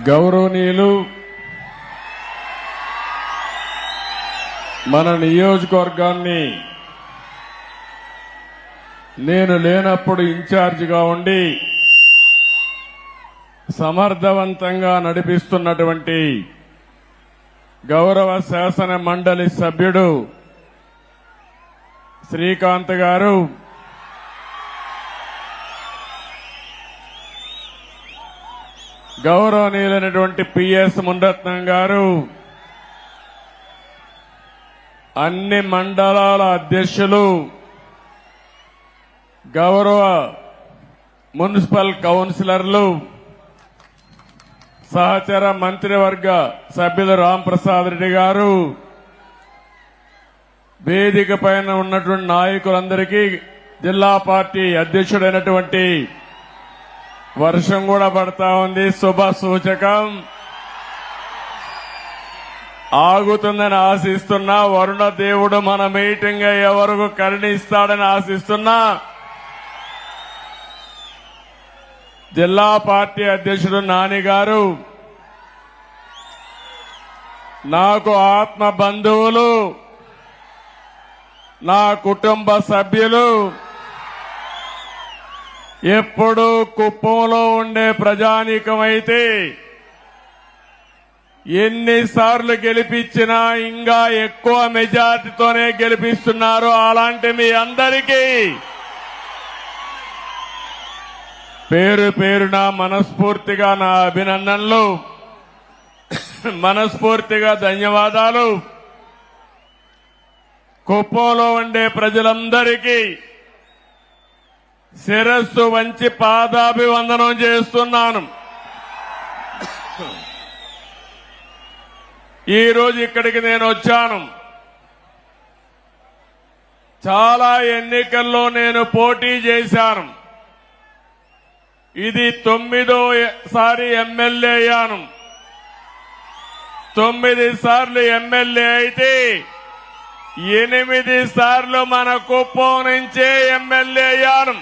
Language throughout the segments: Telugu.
గౌరవనీయులు మన నియోజకవర్గాన్ని నేను లేనప్పుడు ఇన్ఛార్జిగా ఉండి సమర్థవంతంగా నడిపిస్తున్నటువంటి గౌరవ శాసన మండలి సభ్యుడు శ్రీకాంత్ గారు, గౌరవనీయులైనటువంటి పిఎస్ మునిరత్నం గారు, అన్ని మండలాల అధ్యక్షులు, గౌరవ మున్సిపల్ కౌన్సిలర్లు, సహచర మంత్రివర్గ సభ్యులు రాంప్రసాద్ రెడ్డి గారు, వేదిక పైన ఉన్నటువంటి నాయకులందరికీ, జిల్లా పార్టీ అధ్యక్షుడైనటువంటి వర్షం కూడా పడతా ఉంది, శుభ సూచకం. ఆగుతుందని ఆశిస్తున్నా, వరుణ దేవుడు మన మీటింగ్ అయ్యే వరకు కరుణిస్తాడని ఆశిస్తున్నా. జిల్లా పార్టీ అధ్యక్షుడు నాని గారు, నాకు ఆత్మ బంధువులు, నా కుటుంబ సభ్యులు, ఎప్పుడు కుప్పంలో ఉండే ప్రజానీకమైతే ఎన్నిసార్లు గెలిపించినా ఇంకా ఎక్కువ మెజార్టీతోనే గెలిపిస్తున్నారు. అలాంటి మీ అందరికీ పేరు పేరున మనస్ఫూర్తిగా నా అభినందనలు, మనస్ఫూర్తిగా ధన్యవాదాలు. కుప్పంలో ఉండే ప్రజలందరికీ శిరస్సు వంచి పాదాభివందనం చేస్తున్నాను. ఈ రోజు ఇక్కడికి నేను వచ్చాను. చాలా ఎన్నికల్లో నేను పోటీ చేశాను. ఇది 9వ ఎమ్మెల్యే అయ్యాను. 9 సార్లు ఎమ్మెల్యే అయితే 8 సార్లు మన కుప్పం నుంచే ఎమ్మెల్యే అయ్యాను.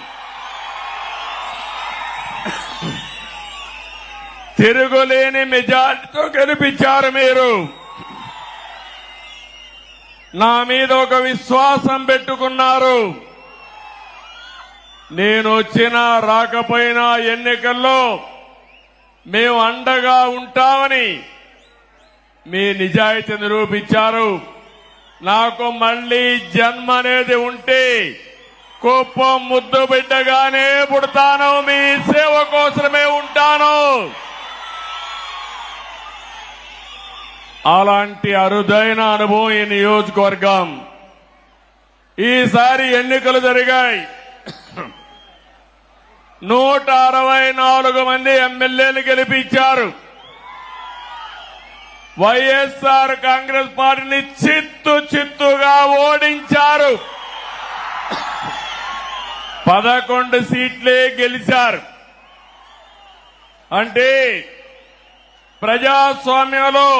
తిరుగులేని మెజార్టీతో గెలిపించారు మీరు. నా మీద ఒక విశ్వాసం పెట్టుకున్నారు. నేను వచ్చినా రాకపోయినా ఎన్నికల్లో మేము అండగా ఉంటామని మీ నిజాయితీ నిరూపించారు. నాకు మళ్లీ జన్మ అనేది ఉంటే కుప్పం ముద్దు బిడ్డగానే పుడతాను, మీ సేవ కోసమే ఉంటాను. అలాంటి అరుదైన అనుభవం ఈ నియోజకవర్గం. ఈసారి ఎన్నికలు జరిగాయి. 164 మంది ఎమ్మెల్యేలు గెలిపించారు. వైఎస్ఆర్ కాంగ్రెస్ పార్టీని చిత్తుగా ఓడించారు. 11 సీట్లే గెలిచారు. అంటే ప్రజాస్వామ్యంలో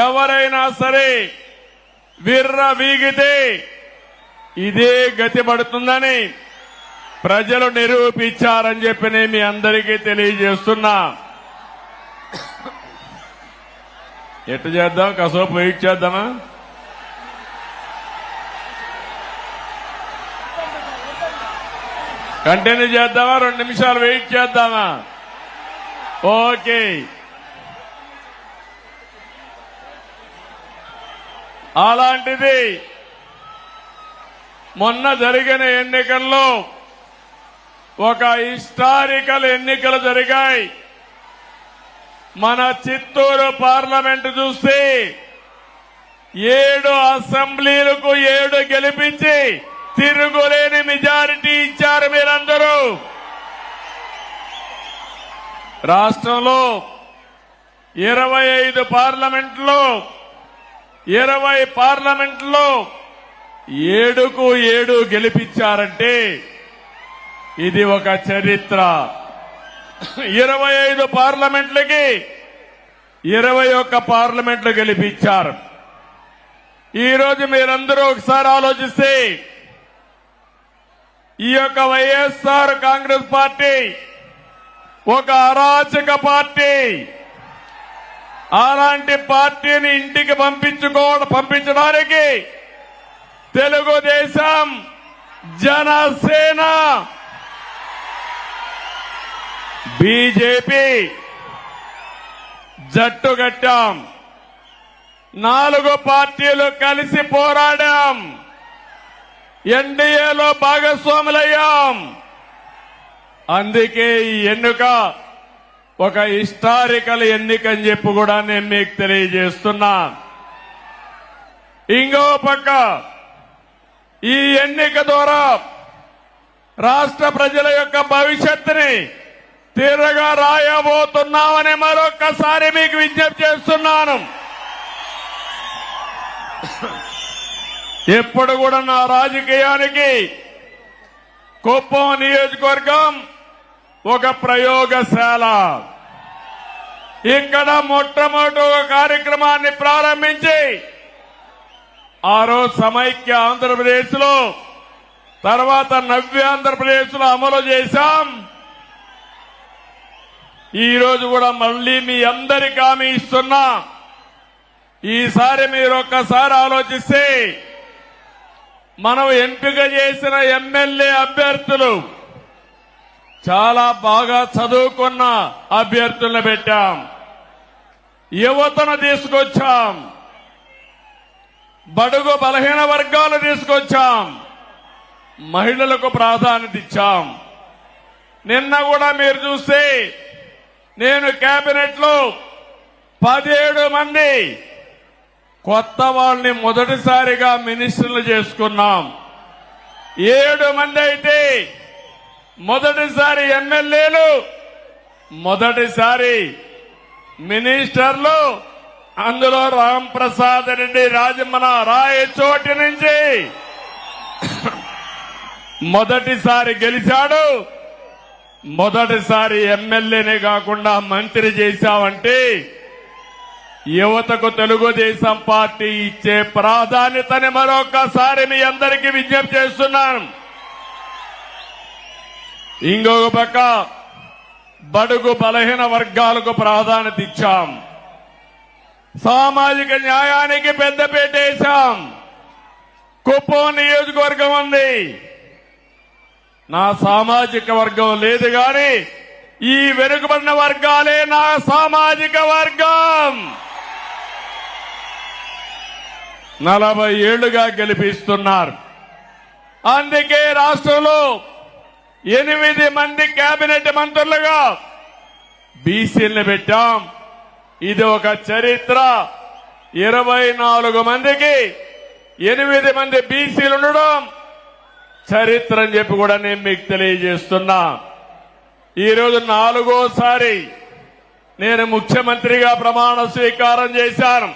ఎవరైనా సరే విర్ర వీగితే ఇదే గతి పడుతుందని ప్రజలు నిరూపించారని చెప్పి నేను మీ అందరికీ తెలియజేస్తున్నా. ఎట్టు చేద్దాం? కాసేపు వెయిట్ చేద్దామా? కంటిన్యూ చేద్దామా? 2 నిమిషాలు వెయిట్ చేద్దామా? ఓకే. అలాంటిది మొన్న జరిగిన ఎన్నికల్లో ఒక హిస్టారికల్ ఎన్నికలు జరిగాయి. మన చిత్తూరు పార్లమెంటు చూస్తే 7 అసెంబ్లీలకు 7 గెలిపించి తిరుగులేని మెజారిటీ ఇచ్చారు మీరందరూ. రాష్ట్రంలో 25 పార్లమెంట్లో 20 పార్లమెంట్లో 7కు 7 గెలిపించారంటే ఇది ఒక చరిత్ర. 25 పార్లమెంట్లకి 21 పార్లమెంట్లు గెలిపించారు. ఈ రోజు మీరందరూ ఒకసారి ఆలోచిస్తే ఈ యొక్క వైఎస్ఆర్ కాంగ్రెస్ పార్టీ ఒక అరాచక పార్టీ. అలాంటి పార్టీని ఇంటికి పంపించడానికి తెలుగుదేశం, జనసేన, బీజేపీ జట్టు కట్టాం. 4 పార్టీలు కలిసి పోరాడాం. ఎన్డీఏలో భాగస్వాములయ్యాం. అందుకే ఈ ఎన్నిక ఒక హిస్టారికల్ ఎన్నిక అని చెప్పి కూడా నేను మీకు తెలియజేస్తున్నా. ఇంకో పక్క ఈ ఎన్నిక ద్వారా రాష్ట్ర ప్రజల యొక్క భవిష్యత్తుని తీరగా రాయబోతున్నామని మరొక్కసారి మీకు విజ్ఞప్తి చేస్తున్నాను. ఎప్పుడు కూడా నా రాజకీయానికి కుప్పం నియోజకవర్గం ఒక ప్రయోగశాల. ఇక్కడ మొట్టమొదటి ఒక కార్యక్రమాన్ని ప్రారంభించి ఆ రోజు సమైక్య ఆంధ్రప్రదేశ్ లో, తర్వాత నవ్య ఆంధ్రప్రదేశ్ లో అమలు చేశాం. ఈ రోజు కూడా మళ్లీ మీ అందరికీ హామీ ఇస్తున్నా. ఈసారి మీరు ఒక్కసారి ఆలోచిస్తే మనం ఎంపిక చేసిన ఎమ్మెల్యే అభ్యర్థులు చాలా బాగా చదువుకున్న అభ్యర్థులను పెట్టాం. యువతను తీసుకొచ్చాం. బడుగు బలహీన వర్గాలు తీసుకొచ్చాం. మహిళలకు ప్రాధాన్యత ఇచ్చాం. నిన్న కూడా మీరు చూస్తే నేను కేబినెట్ లో 17 మంది కొత్త వాళ్ళని మొదటిసారిగా మినిస్టర్లు చేసుకున్నాం. 7 మంది అయితే మొదటిసారి ఎమ్మెల్యేలు, మొదటిసారి మినిస్టర్లు. అందులో రామ్ ప్రసాద్ రెడ్డి రాజమన రాయచోటి నుంచి మొదటిసారి గెలిచాడు. మొదటిసారి ఎమ్మెల్యేనే కాకుండా మంత్రి చేశామంటే యువతకు తెలుగుదేశం పార్టీ ఇచ్చే ప్రాధాన్యతని మరొకసారి మీ అందరికీ విజ్ఞప్తి చేస్తున్నాను. ఇంకొక పక్క బడుగు బలహీన వర్గాలకు ప్రాధాన్యత ఇచ్చాం. సామాజిక న్యాయానికి పెద్దపీట వేశాం. కుప్పం నియోజకవర్గం ఉంది. నా సామాజిక వర్గం లేదు గాని ఈ వెనుకబడిన వర్గాలే నా సామాజిక వర్గం. 40 ఏళ్లుగా గెలిపిస్తున్నారు. అందుకే రాష్ట్రంలో 8 మంది కేబినెట్ మంత్రులుగా బీసీలను పెట్టాం. ఇది ఒక చరిత్ర. 24 మందికి 8 మంది బీసీలు ఉండడం చరిత్ర అని చెప్పి కూడా నేను మీకు తెలియజేస్తున్నా. ఈరోజు 4వసారి నేను ముఖ్యమంత్రిగా ప్రమాణ స్వీకారం చేశాను.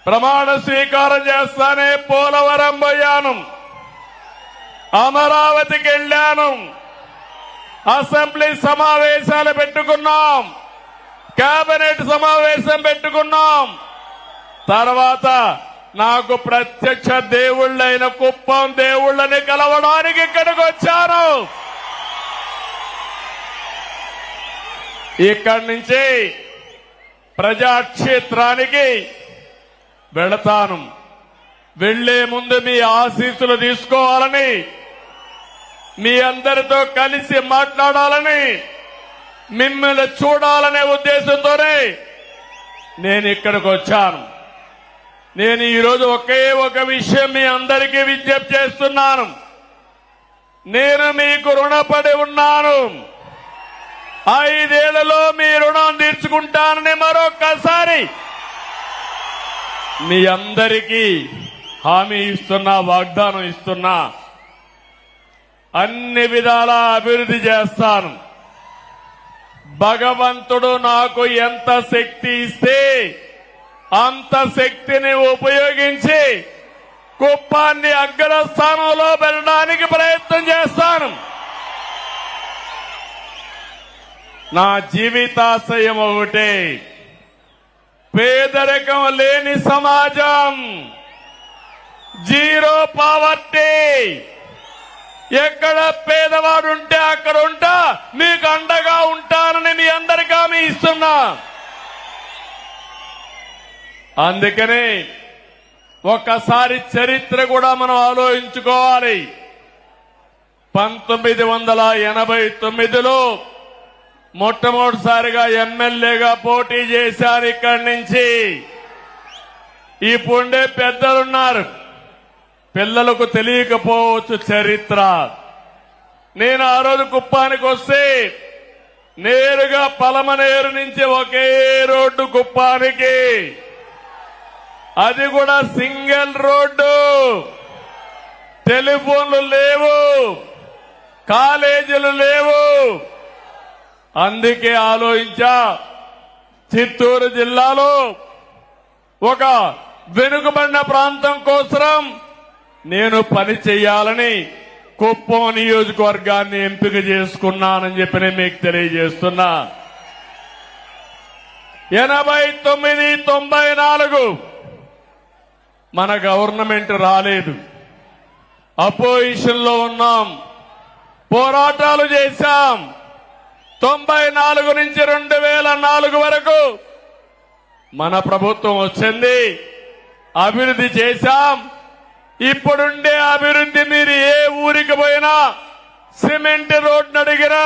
ప్రమాణ స్వీకారం చేస్తానే పోలవరం పోయాను, అమరావతికి వెళ్లాను, అసెంబ్లీ సమావేశాలు పెట్టుకున్నాం, కేబినెట్ సమావేశం పెట్టుకున్నాం. తర్వాత నాకు ప్రత్యక్ష దేవుళ్ళైన కుప్పం దేవుళ్ళని కలవడానికి ఇక్కడికి వచ్చాను. ఇక్కడి నుంచి ప్రజాక్షేత్రానికి వెళతాను. వెళ్లే ముందు మీ ఆశీస్సులు తీసుకోవాలని, మీ అందరితో కలిసి మాట్లాడాలని, మిమ్మల్ని చూడాలనే ఉద్దేశంతోనే నేను ఇక్కడికి వచ్చాను. నేను ఈరోజు ఒకే ఒక విషయం మీ అందరికీ విజ్ఞప్తి చేస్తున్నాను. నేను మీకు రుణపడి ఉన్నాను. 5 ఏళ్లలో మీ రుణం తీర్చుకుంటానని మరొక్కసారి మీ అందరికీ హామీ ఇస్తున్నా, వాగ్దానం ఇస్తున్నా. అన్ని విధాలా అభివృద్ధి చేస్తాను. భగవంతుడు నాకు ఎంత శక్తి ఇస్తే అంత శక్తిని ఉపయోగించి కుప్పాన్ని అగ్రస్థానంలో వెళ్ళడానికి ప్రయత్నం చేస్తాను. నా జీవితాశయం ఒకటే, పేదరికం లేని సమాజం, జీరో పావర్టీ. ఎక్కడ పేదవాడుంటే అక్కడ ఉంటా మీకు అందుకని ఒక్కసారి చరిత్ర కూడా మనం ఆలోచించుకోవాలి. 1989లో మొట్టమొదటిసారిగా ఎమ్మెల్యేగా పోటీ చేశారు. ఇక్కడి నుంచి ఇప్పుడే పెద్దలున్నారు, పిల్లలకు తెలియకపోవచ్చు చరిత్ర. నేను ఆ రోజు కుప్పానికి వస్తే నేరుగా పలమనేరు నుంచి ఒకే రోడ్డు కుప్పానికి, అది కూడా సింగిల్ రోడ్డు, టెలిఫోన్లు లేవు, కాలేజీలు లేవు. అందుకే ఆలోచించా చిత్తూరు జిల్లాలో ఒక వెనుకబడిన ప్రాంతం కోసం నేను పని చేయాలని కుప్పం నియోజకవర్గాన్ని ఎంపిక చేసుకున్నానని చెప్పి నేను మీకు తెలియజేస్తున్నా. 89, 94 మన గవర్నమెంట్ రాలేదు, అపోజిషన్ లో ఉన్నాం, పోరాటాలు చేశాం. 94 నుంచి 2004 వరకు మన ప్రభుత్వం వచ్చింది, అభివృద్ధి చేశాం. ఇప్పుడుండే అభివృద్ధి మీరు ఏ ఊరికి పోయినా, సిమెంట్ రోడ్ను అడిగినా,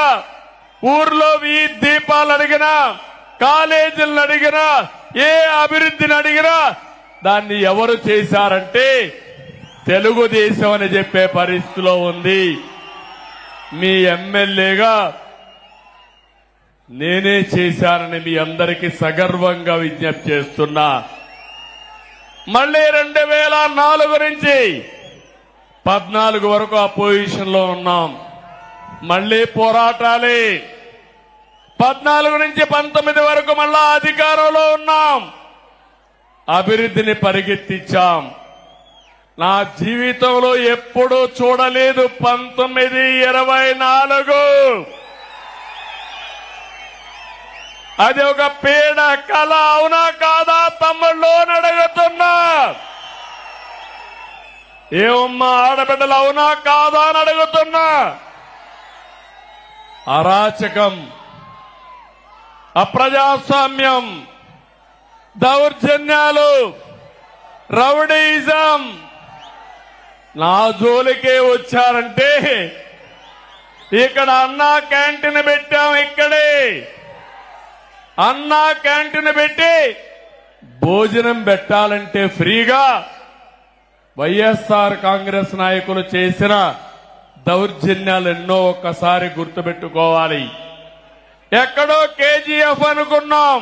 ఊర్లో వీధి దీపాలు అడిగినా, కాలేజీలను అడిగినా, ఏ అభివృద్ధిని అడిగినా దాన్ని ఎవరు చేశారంటే తెలుగుదేశం అని చెప్పే పరిస్థితిలో ఉంది. మీ ఎమ్మెల్యేగా నేనే చేశానని మీ అందరికీ సగర్వంగా విజ్ఞప్తి చేస్తున్నా. మళ్లీ 2004 నుంచి 14 వరకు అపోజిషన్ లో ఉన్నాం, మళ్లీ పోరాటాలే. 14 నుంచి 19 వరకు మళ్ళా అధికారంలో ఉన్నాం, అభివృద్ధిని పరిగెత్తించాం. నా జీవితంలో ఎప్పుడూ చూడలేదు 1924. అది ఒక పీడ కళ, అవునా కాదా తమ్ముళ్ళు అని అడుగుతున్నా. ఏమమ్మా ఆడబిడ్డలు, అవునా కాదా అని అడుగుతున్నా. అరాచకం, అప్రజాస్వామ్యం, దౌర్జన్యాలు, రౌడీయిజం నా జోలికే వచ్చారంటే ఇక్కడ అన్నా క్యాంటీన్ పెట్టాం. ఇక్కడే అన్నా క్యాంటీన్ పెట్టి భోజనం పెట్టాలంటే ఫ్రీగా వైఎస్ఆర్ కాంగ్రెస్ నాయకులు చేసిన దౌర్జన్యాలు ఎన్నో ఒక్కసారి గుర్తుపెట్టుకోవాలి. ఎక్కడో కేజీఎఫ్ అనుకున్నాం,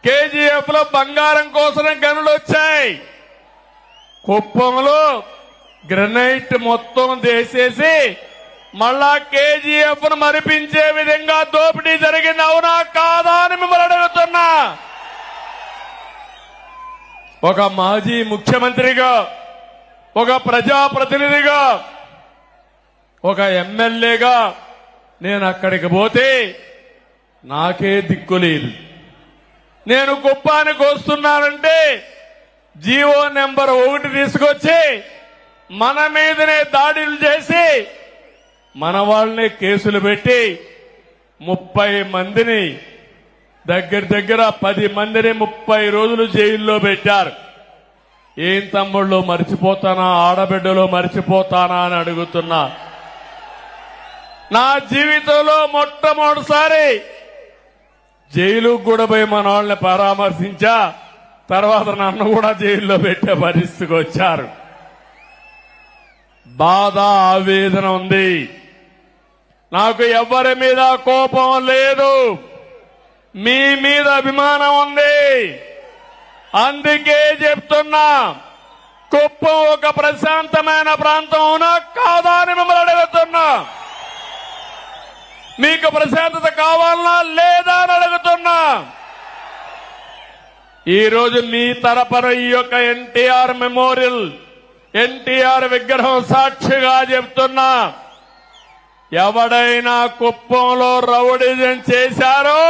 కేజీఎఫ్ లో బంగారం కోసం గనులు వచ్చాయి. కుప్పంలో గ్రనైట్ మొత్తం దేసేసి మళ్ళా కేజీఎఫ్ ను మరిపించే విధంగా దోపిడీ జరిగింది, అవునా కాదా అని మిమ్మల్ని అడుగుతున్నా. ఒక మాజీ ముఖ్యమంత్రిగా, ఒక ప్రజాప్రతినిధిగా, ఒక ఎమ్మెల్యేగా నేను అక్కడికి పోతే నాకే దిక్కు లేదు. నేను కుప్పానికి వస్తున్నానంటే జీవో నెంబర్ 1 తీసుకొచ్చి మన మీదనే దాడులు చేసి మన వాళ్ళనే కేసులు పెట్టి 30 మందిని, దగ్గర 10 మందిని 30 రోజులు జైల్లో పెట్టారు. ఏం తమ్ముళ్ళు మర్చిపోతానా, ఆడబిడ్డలో మర్చిపోతానా అని అడుగుతున్నా. నా జీవితంలో మొట్టమొదటిసారి జైలుకు కూడా పోయి మన వాళ్ళని పరామర్శించా. తర్వాత నన్ను కూడా జైల్లో పెట్టే పరిస్థితికి వచ్చారు. బాధ, ఆవేదన ఉంది. నాకు ఎవరి మీద కోపం లేదు, మీ మీద అభిమానం ఉంది. అందుకే చెప్తున్నా, కుప్పం ఒక ప్రశాంతమైన ప్రాంతం అవునా కాదా అని మిమ్మల్ని అడుగుతున్నా. మీకు ప్రశాంతత కావాలనా లేదా అని అడుగుతున్నా. ఈ రోజు మీ తరపున ఈ యొక్క ఎన్టీఆర్ మెమోరియల్, ఎన్టీఆర్ విగ్రహం సాక్షిగా చెప్తున్నా, ఎవడైనా కుప్పంలో రౌడీజం చేశారో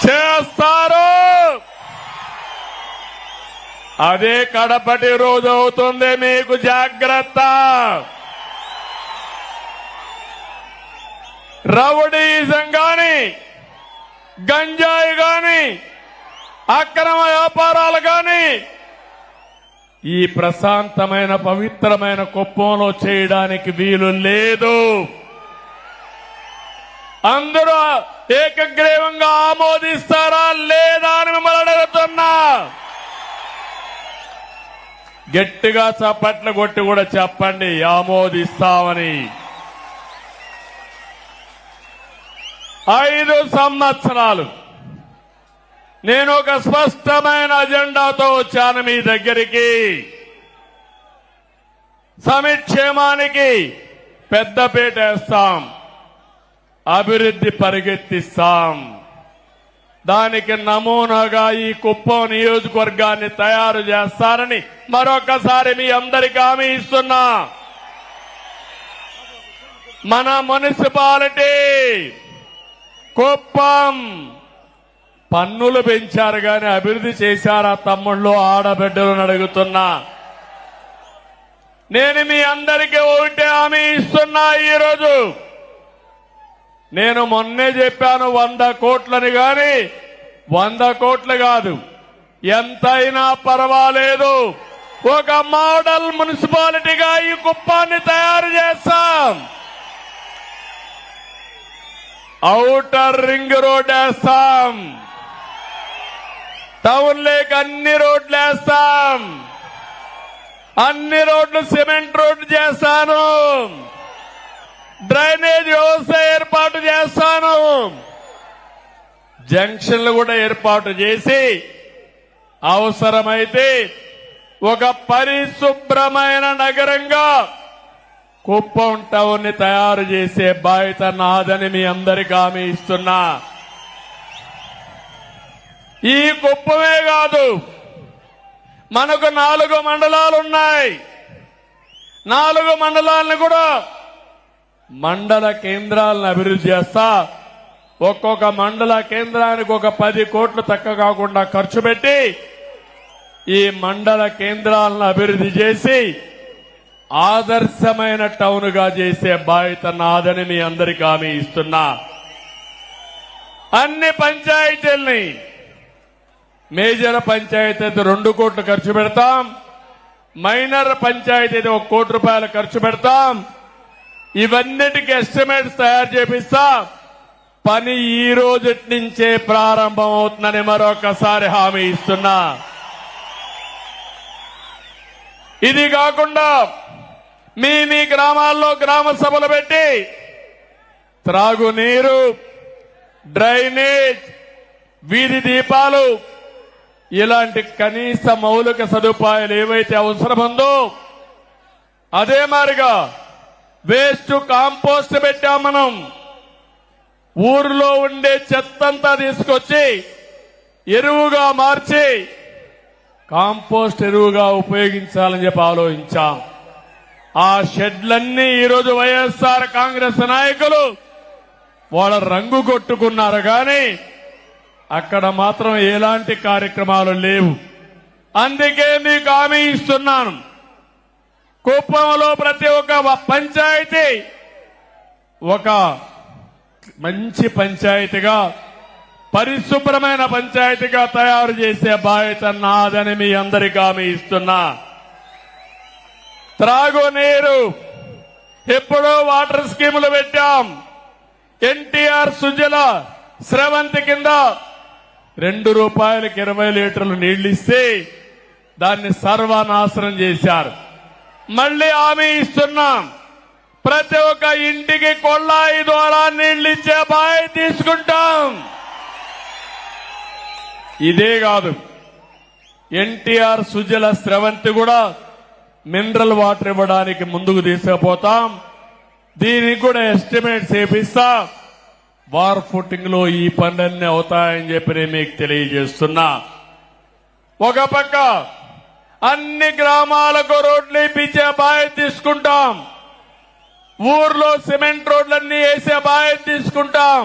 చేస్తారు. అదే కడపటి రోజు అవుతుంది, మీకు జాగ్రత్త. రౌడీజం గాని, గంజాయి గాని అక్రమ వ్యాపారాలు గాని ఈ ప్రశాంతమైన పవిత్రమైన కుప్పంలో చేయడానికి వీలు లేదు. అందరూ ఏకగ్రీవంగా ఆమోదిస్తారా లేదా అని మిమ్మల్ని అడుగుతున్నా. గట్టిగా చప్పట్లు కొట్టి కూడా చెప్పండి ఆమోదిస్తామని. 5 సంవత్సరాలు నేను ఒక స్పష్టమైన అజెండాతో వచ్చాను మీ దగ్గరికి. సంక్షేమానికి పెద్దపీట వేస్తాం, అభివృద్ధి పరిగెత్తిస్తాం. దానికి నమూనాగా ఈ కుప్పం నియోజకవర్గాన్ని తయారు చేస్తారని మరొకసారి మీ అందరికీ హామీ ఇస్తున్నా. మన మున్సిపాలిటీ కుప్పం పన్నులు పెంచారు గాని అభివృద్ధి చేశారా తమ్ముళ్ళు ఆడబిడ్డలను అడుగుతున్నా. నేను మీ అందరికీ ఒకటే హామీ ఇస్తున్నా. ఈరోజు నేను మొన్నే చెప్పాను 100 కోట్లని గాని 100 కోట్లు కాదు, ఎంతైనా పర్వాలేదు, ఒక మోడల్ మున్సిపాలిటీగా ఈ కుప్పాన్ని తయారు చేస్తాం. ఔటర్ రింగ్ రోడ్ వేస్తాం, టౌన్ లేక్ అన్ని రోడ్లు వేస్తాం, అన్ని రోడ్లు సిమెంట్ రోడ్లు చేస్తాను, డ్రైనేజ్ వ్యవస్థ ఏర్పాటు చేస్తాను, జంక్షన్లు కూడా ఏర్పాటు చేసి అవసరమైతే ఒక పరిశుభ్రమైన నగరంగా కుప్పం టౌన్ ని తయారు చేసే బాధ్యత నాదని మీ అందరికీ హామీ ఇస్తున్నా. ఈ కుప్పమే కాదు, మనకు 4 మండలాలు ఉన్నాయి. 4 మండలాలను కూడా మండల కేంద్రాలను అభివృద్ధి చేస్తా. ఒక్కొక్క మండల కేంద్రానికి ఒక 10 కోట్లు తక్కువ కాకుండా ఖర్చు పెట్టి ఈ మండల కేంద్రాలను అభివృద్ధి చేసి ఆదర్శమైన టౌన్ గా చేసే బాధ్యత నాదని మీ అందరికీ హామీ ఇస్తున్నా. అన్ని పంచాయతీల్ని మేజర్ పంచాయతీ అయితే 2 కోట్లు ఖర్చు పెడతాం, మైనర్ పంచాయతీ అయితే 1 కోటి రూపాయలు ఖర్చు పెడతాం. ఇవన్నిటికీ ఎస్టిమేట్స్ తయారు చేపిస్తా. పని ఈ రోజు నుంచే ప్రారంభం అవుతుందని మరొకసారి హామీ ఇస్తున్నా. ఇది కాకుండా మీ గ్రామాల్లో గ్రామ సభలు పెట్టి త్రాగునీరు, డ్రైనేజ్, వీధి దీపాలు ఇలాంటి కనీస మౌలిక సదుపాయాలు ఏవైతే అవసరముందో అదే మారిగా వేస్ట్ కాంపోస్ట్ పెట్టాం. మనం ఊరిలో ఉండే చెత్తంతా తీసుకొచ్చి ఎరువుగా మార్చి కాంపోస్ట్ ఎరువుగా ఉపయోగించాలని చెప్పి ఆలోచించాం. ఆ షెడ్లన్నీ ఈరోజు వైఎస్ఆర్ కాంగ్రెస్ నాయకులు వాళ్ళ రంగు కొట్టుకున్నారు కానీ అక్కడ మాత్రం ఎలాంటి కార్యక్రమాలు లేవు. అందుకే మీకు హామీ ఇస్తున్నాను, కుప్పంలో ప్రతి ఒక్క పంచాయతీ ఒక మంచి పంచాయతీగా, పరిశుభ్రమైన పంచాయతీగా తయారు చేసే బాధ్యత నాదని మీ అందరికీ హామీ ఇస్తున్నా. త్రాగునీరు ఎప్పుడో వాటర్ స్కీములు పెట్టాం. ఎన్టీఆర్ సుజల స్రవంతి కింద ₹2కి 20 లీటర్లు నీళ్లు ఇస్తే దాన్ని సర్వనాశనం చేశారు. మళ్లీ హామీ ఇస్తున్నాం, ప్రతి ఒక్క ఇంటికి కొళాయి ద్వారా నీళ్లు ఇచ్చే బాధ్యత తీసుకుంటాం. ఇదే కాదు, ఎన్టీఆర్ సుజల స్రవంతి కూడా మినరల్ వాటర్ ఇవ్వడానికి ముందుకు తీసుకుపోతాం. దీనికి కూడా ఎస్టిమేట్ చేపిస్తా. వార్ ఫుటింగ్ లో ఈ పనులన్నీ అవుతాయని చెప్పి నేను మీకు తెలియజేస్తున్నా. ఒక పక్క అన్ని గ్రామాలకు రోడ్లు ఇప్పించే బాధ్యత తీసుకుంటాం, ఊర్లో సిమెంట్ రోడ్లన్నీ వేసే బాధ్యత తీసుకుంటాం,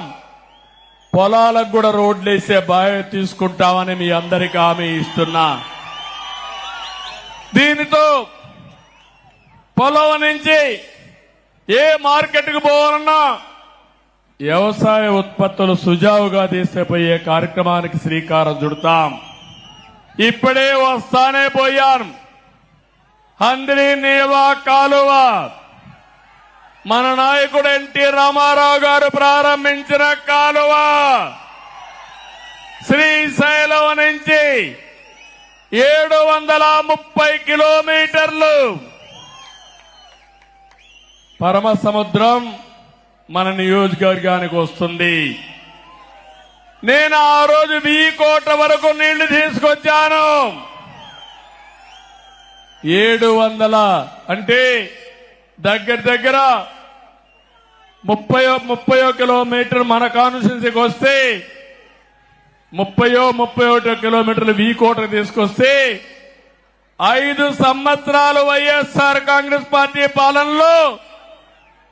పొలాలకు కూడా రోడ్లు వేసే బాధ్యత తీసుకుంటామని మీ అందరికీ హామీ ఇస్తున్నా. దీనితో పొలం నుంచి ఏ మార్కెట్కు పోవాలన్నా వ్యవసాయ ఉత్పత్తులు సుజావుగా తీసుకుపోయే కార్యక్రమానికి శ్రీకారం చుడతాం. ఇప్పుడే వస్తానే పోయాను. హంద్రీ నీవా కాలువ మన నాయకుడు ఎన్టీ రామారావు గారు ప్రారంభించిన కాలువ శ్రీశైలం నుంచి 730 కిలోమీటర్లు పరమ సముద్రం మన నియోజకవర్గానికి వస్తుంది. నేను ఆ రోజు 1000 కోట్ల వరకు నీళ్లు తీసుకొచ్చాను. 700 అంటే దగ్గర 30 కిలోమీటర్ మన కాన్స్టిట్యున్సీకి వస్తే 31 కిలోమీటర్లు 1000 కోట్ల తీసుకొస్తే 5 సంవత్సరాలు వైఎస్ఆర్ కాంగ్రెస్ పార్టీ పాలనలో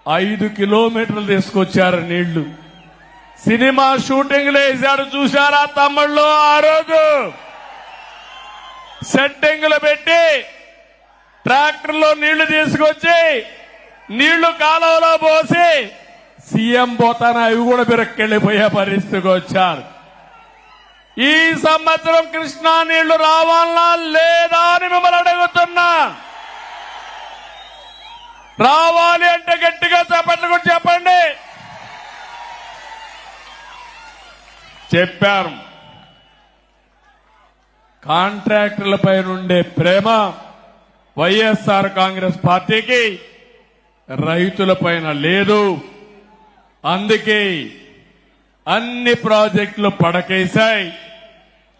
5 కిలోమీటర్లు తీసుకొచ్చారు నీళ్లు. సినిమా షూటింగ్లు వేశాడు చూశారా తమ్ముళ్ళు? ఆ రోజు సెట్టింగ్లు పెట్టి ట్రాక్టర్లో నీళ్లు తీసుకొచ్చి నీళ్లు కాలువలో పోసి సీఎం పోతాన అవి కూడా బిరక్కెళ్లిపోయే పరిస్థితికి వచ్చారు. ఈ సంవత్సరం కృష్ణా నీళ్లు రావాలా లేదా అని మిమ్మల్ని అడుగుతున్నా. రావాలి అంటే గట్టిగా చెప్పండి కూడా చెప్పండి. చెప్పారు. కాంట్రాక్టర్లపై నుండే ప్రేమ వైఎస్ఆర్ కాంగ్రెస్ పార్టీకి రైతులపైన లేదు. అందుకే అన్ని ప్రాజెక్టులు పడకేశాయి.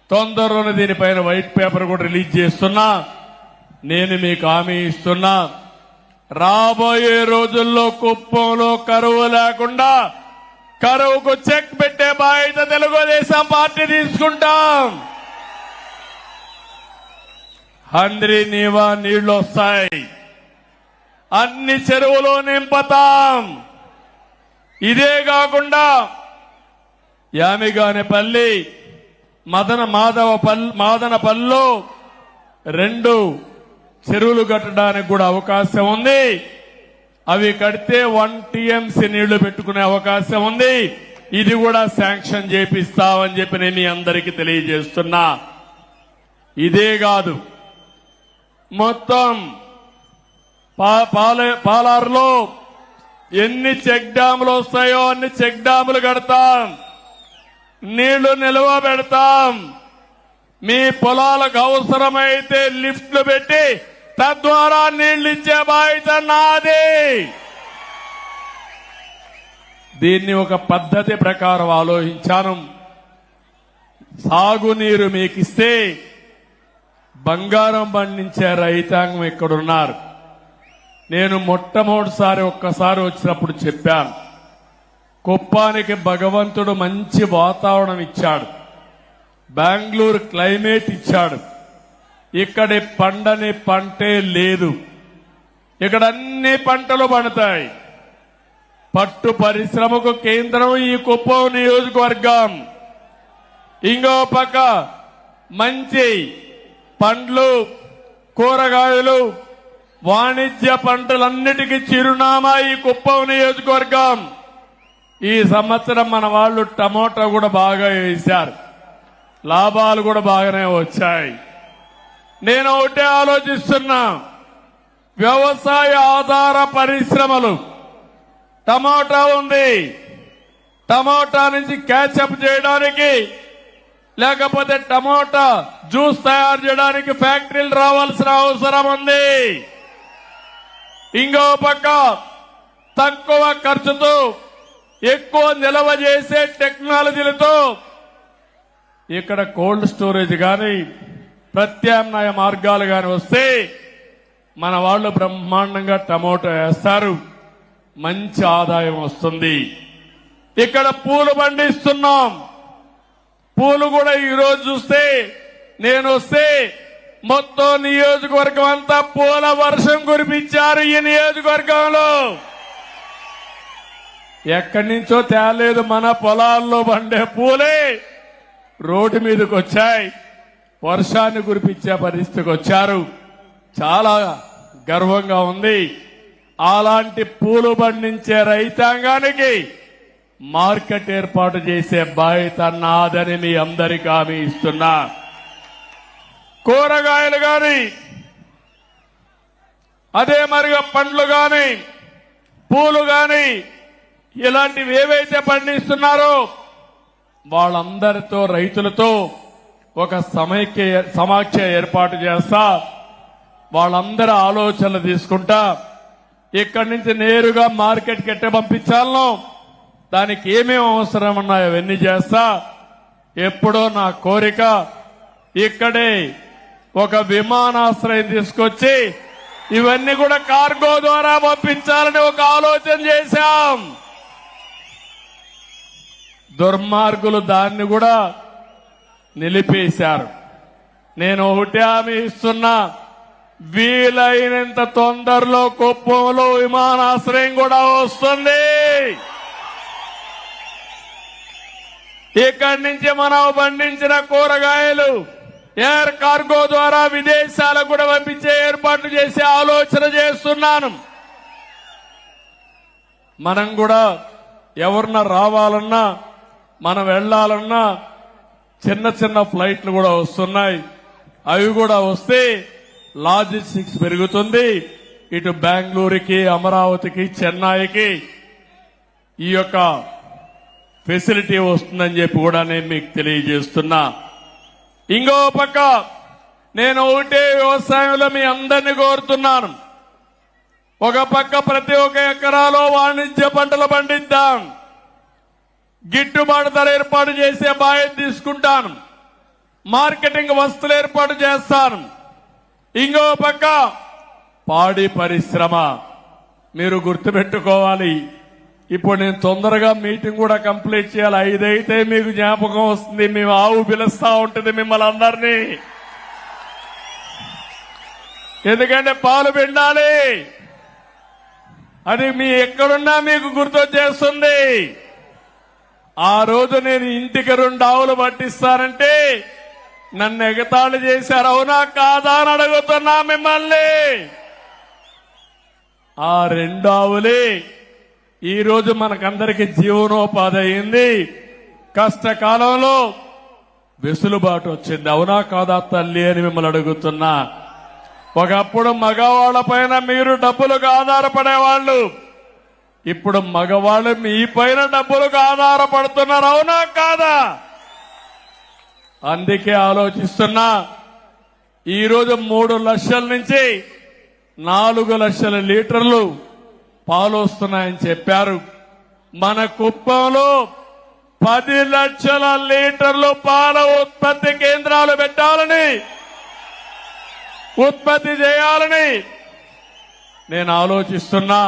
తొందరలోనే దీనిపైన వైట్ పేపర్ కూడా రిలీజ్ చేస్తున్నా. నేను మీకు హామీ ఇస్తున్నా, రాబోయే రోజుల్లో కుప్పంలో కరువు లేకుండా కరువుకు చెక్ పెట్టే బాధ్యత తెలుగుదేశం పార్టీ తీసుకుంటాం. హంద్రీ నీవా నీళ్లు వస్తాయి. అన్ని చెరువులు నింపుతాం. ఇదే కాకుండా యామిగానేపల్లి మాదనపల్లిలో 2 చెరువులు కట్టడానికి కూడా అవకాశం ఉంది. అవి కడితే 1 టీఎంసీ నీళ్లు పెట్టుకునే అవకాశం ఉంది. ఇది కూడా శాంక్షన్ చేపిస్తామని చెప్పి నేను మీ అందరికీ తెలియజేస్తున్నా. ఇదే కాదు, మొత్తం పాలారులో ఎన్ని చెక్ డ్యాములు వస్తాయో అన్ని చెక్ డ్యాములు కడతాం. నీళ్లు నిల్వ పెడతాం. మీ పొలాలకు అవసరమైతే లిఫ్ట్లు పెట్టి తద్వారా నీళ్లు ఇచ్చే బాధ్యత నాది. దీన్ని ఒక పద్ధతి ప్రకారం ఆలోచించాను. సాగునీరు మీకిస్తే బంగారం పండించే రైతాంగం ఇక్కడున్నారు. నేను మొట్టమొదటిసారి ఒక్కసారి వచ్చినప్పుడు చెప్పాను, కుప్పానికి భగవంతుడు మంచి వాతావరణం ఇచ్చాడు, బెంగళూరు క్లైమేట్ ఇచ్చాడు. ఇక్కడి పండని పంటే లేదు. ఇక్కడ అన్ని పంటలు పండుతాయి. పట్టు పరిశ్రమకు కేంద్రం ఈ కుప్పం నియోజకవర్గం. ఇంకో పక్క మంచి పండ్లు, కూరగాయలు, వాణిజ్య పంటలన్నిటికీ చిరునామా ఈ కుప్పం నియోజకవర్గం. ఈ సంవత్సరం మన వాళ్ళు టమోటా కూడా బాగా వేశారు. లాభాలు కూడా బాగానే వచ్చాయి. నేను ఒకటే ఆలోచిస్తున్నా, వ్యవసాయ ఆధార పరిశ్రమలు, టమోటా ఉంది, టమోటా నుంచి క్యాచప్ చేయడానికి లేకపోతే టమోటా జ్యూస్ తయారు చేయడానికి ఫ్యాక్టరీలు రావాల్సిన అవసరం ఉంది. ఇంకో పక్క తక్కువ ఖర్చుతో ఎక్కువ నిల్వ చేసే టెక్నాలజీలతో ఇక్కడ కోల్డ్ స్టోరేజ్ గాని ప్రత్యామ్నాయ మార్గాలు గాని వస్తే మన వాళ్ళు బ్రహ్మాండంగా టమోటా వేస్తారు. మంచి ఆదాయం వస్తుంది. ఇక్కడ పూలు పండిస్తున్నాం. పూలు కూడా ఈరోజు చూస్తే, నేను వస్తే మొత్తం నియోజకవర్గం అంతా పూల వర్షం కురిపించారు. ఈ నియోజకవర్గంలో ఎక్కడి నుంచో తేలేదు, మన పొలాల్లో పండే పూలే రోడ్డు మీదకి వచ్చాయి. వర్షాన్ని కురిపించే పరిస్థితికి వచ్చారు. చాలా గర్వంగా ఉంది. అలాంటి పూలు పండించే రైతాంగానికి మార్కెట్ ఏర్పాటు చేసే బాధ్యత నాదని మీ అందరికీ హామీ ఇస్తున్నా. కూరగాయలు గాని, అదే మరిగా పండ్లు గాని, పూలు గాని, ఇలాంటివి ఏవైతే పండిస్తున్నారో వాళ్ళందరితో, రైతులతో ఒక సమాఖ్య ఏర్పాటు చేస్తా. వాళ్ళందరి ఆలోచనలు తీసుకుంటా ఇక్కడి నుంచి నేరుగా మార్కెట్కి ఎట్ట పంపించాలనో, దానికి ఏమేమి అవసరం ఉన్నాయో అవన్నీ చేస్తా. ఎప్పుడో నా కోరిక ఇక్కడే ఒక విమానాశ్రయం తీసుకొచ్చి ఇవన్నీ కూడా కార్గో ద్వారా పంపించాలని ఒక ఆలోచన చేశాం. దుర్మార్గులు దాన్ని కూడా నిలిపేశారు. నేను ఒకటే హామీ ఇస్తున్నా, వీలైనంత తొందరలో కుప్పంలో విమానాశ్రయం కూడా వస్తుంది. ఇక్కడి నుంచి మనం పండించిన కూరగాయలు ఎయిర్ కార్గో ద్వారా విదేశాలకు కూడా పంపించే ఏర్పాట్లు చేసే ఆలోచన చేస్తున్నాను. మనం కూడా ఎవరన్నా రావాలన్నా, మనం వెళ్లాలన్నా చిన్న చిన్న ఫ్లైట్లు కూడా వస్తున్నాయి. అవి కూడా వస్తే లాజిస్టిక్స్ పెరుగుతుంది. ఇటు బెంగళూరుకి, అమరావతికి, చెన్నైకి ఈ యొక్క ఫెసిలిటీ వస్తుందని చెప్పి కూడా నేను మీకు తెలియజేస్తున్నా. ఇంకో పక్క నేను ఒకటే వ్యవసాయంలో మీ అందరినీ కోరుతున్నాను. ఒక పక్క ప్రతి ఒక్క ఎకరాలో వాణిజ్య పంటలు పండిద్దాం, గిట్టుబాటు ధర ఏర్పాటు చేసే బాధ్యత తీసుకుంటాను, మార్కెటింగ్ వస్తువులు ఏర్పాటు చేస్తాను. ఇంకో పక్క పాడి పరిశ్రమ. మీరు గుర్తుపెట్టుకోవాలి, ఇప్పుడు నేను తొందరగా మీటింగ్ కూడా కంప్లీట్ చేయాలి. 5 అయితే మీకు జ్ఞాపకం వస్తుంది, మేము ఆవు పిలుస్తా ఉంటుంది మిమ్మల్ని అందరినీ. ఎందుకంటే పాలు పిండాలి, అది మీ ఎక్కడున్నా మీకు గుర్తొచ్చేస్తుంది. ఆ రోజు నేను ఇంటికి 2 ఆవులు పట్టిస్తానంటే నన్ను ఎగతాళి చేశారు. అవునా కాదా అని అడుగుతున్నా మిమ్మల్ని. ఆ 2 ఆవులే ఈ రోజు మనకందరికి జీవనోపాధి అయింది. కష్టకాలంలో వెసులుబాటు వచ్చింది. అవునా కాదా తల్లి అని మిమ్మల్ని అడుగుతున్నా. ఒకప్పుడు మగవాళ్ల పైన మీరు డబ్బులకు ఆధారపడేవాళ్లు, ఇప్పుడు మగవాళ్ళు మీ పైన డబ్బులకు ఆధారపడుతున్నారు. అవునా కాదా? అందుకే ఆలోచిస్తున్నా. ఈరోజు 3 లక్షల నుంచి 4 లక్షల లీటర్లు పాలు వస్తున్నాయని చెప్పారు. మన కుప్పంలో 10 లక్షల లీటర్లు పాల ఉత్పత్తి కేంద్రాలు పెట్టాలని, ఉత్పత్తి చేయాలని నేను ఆలోచిస్తున్నా.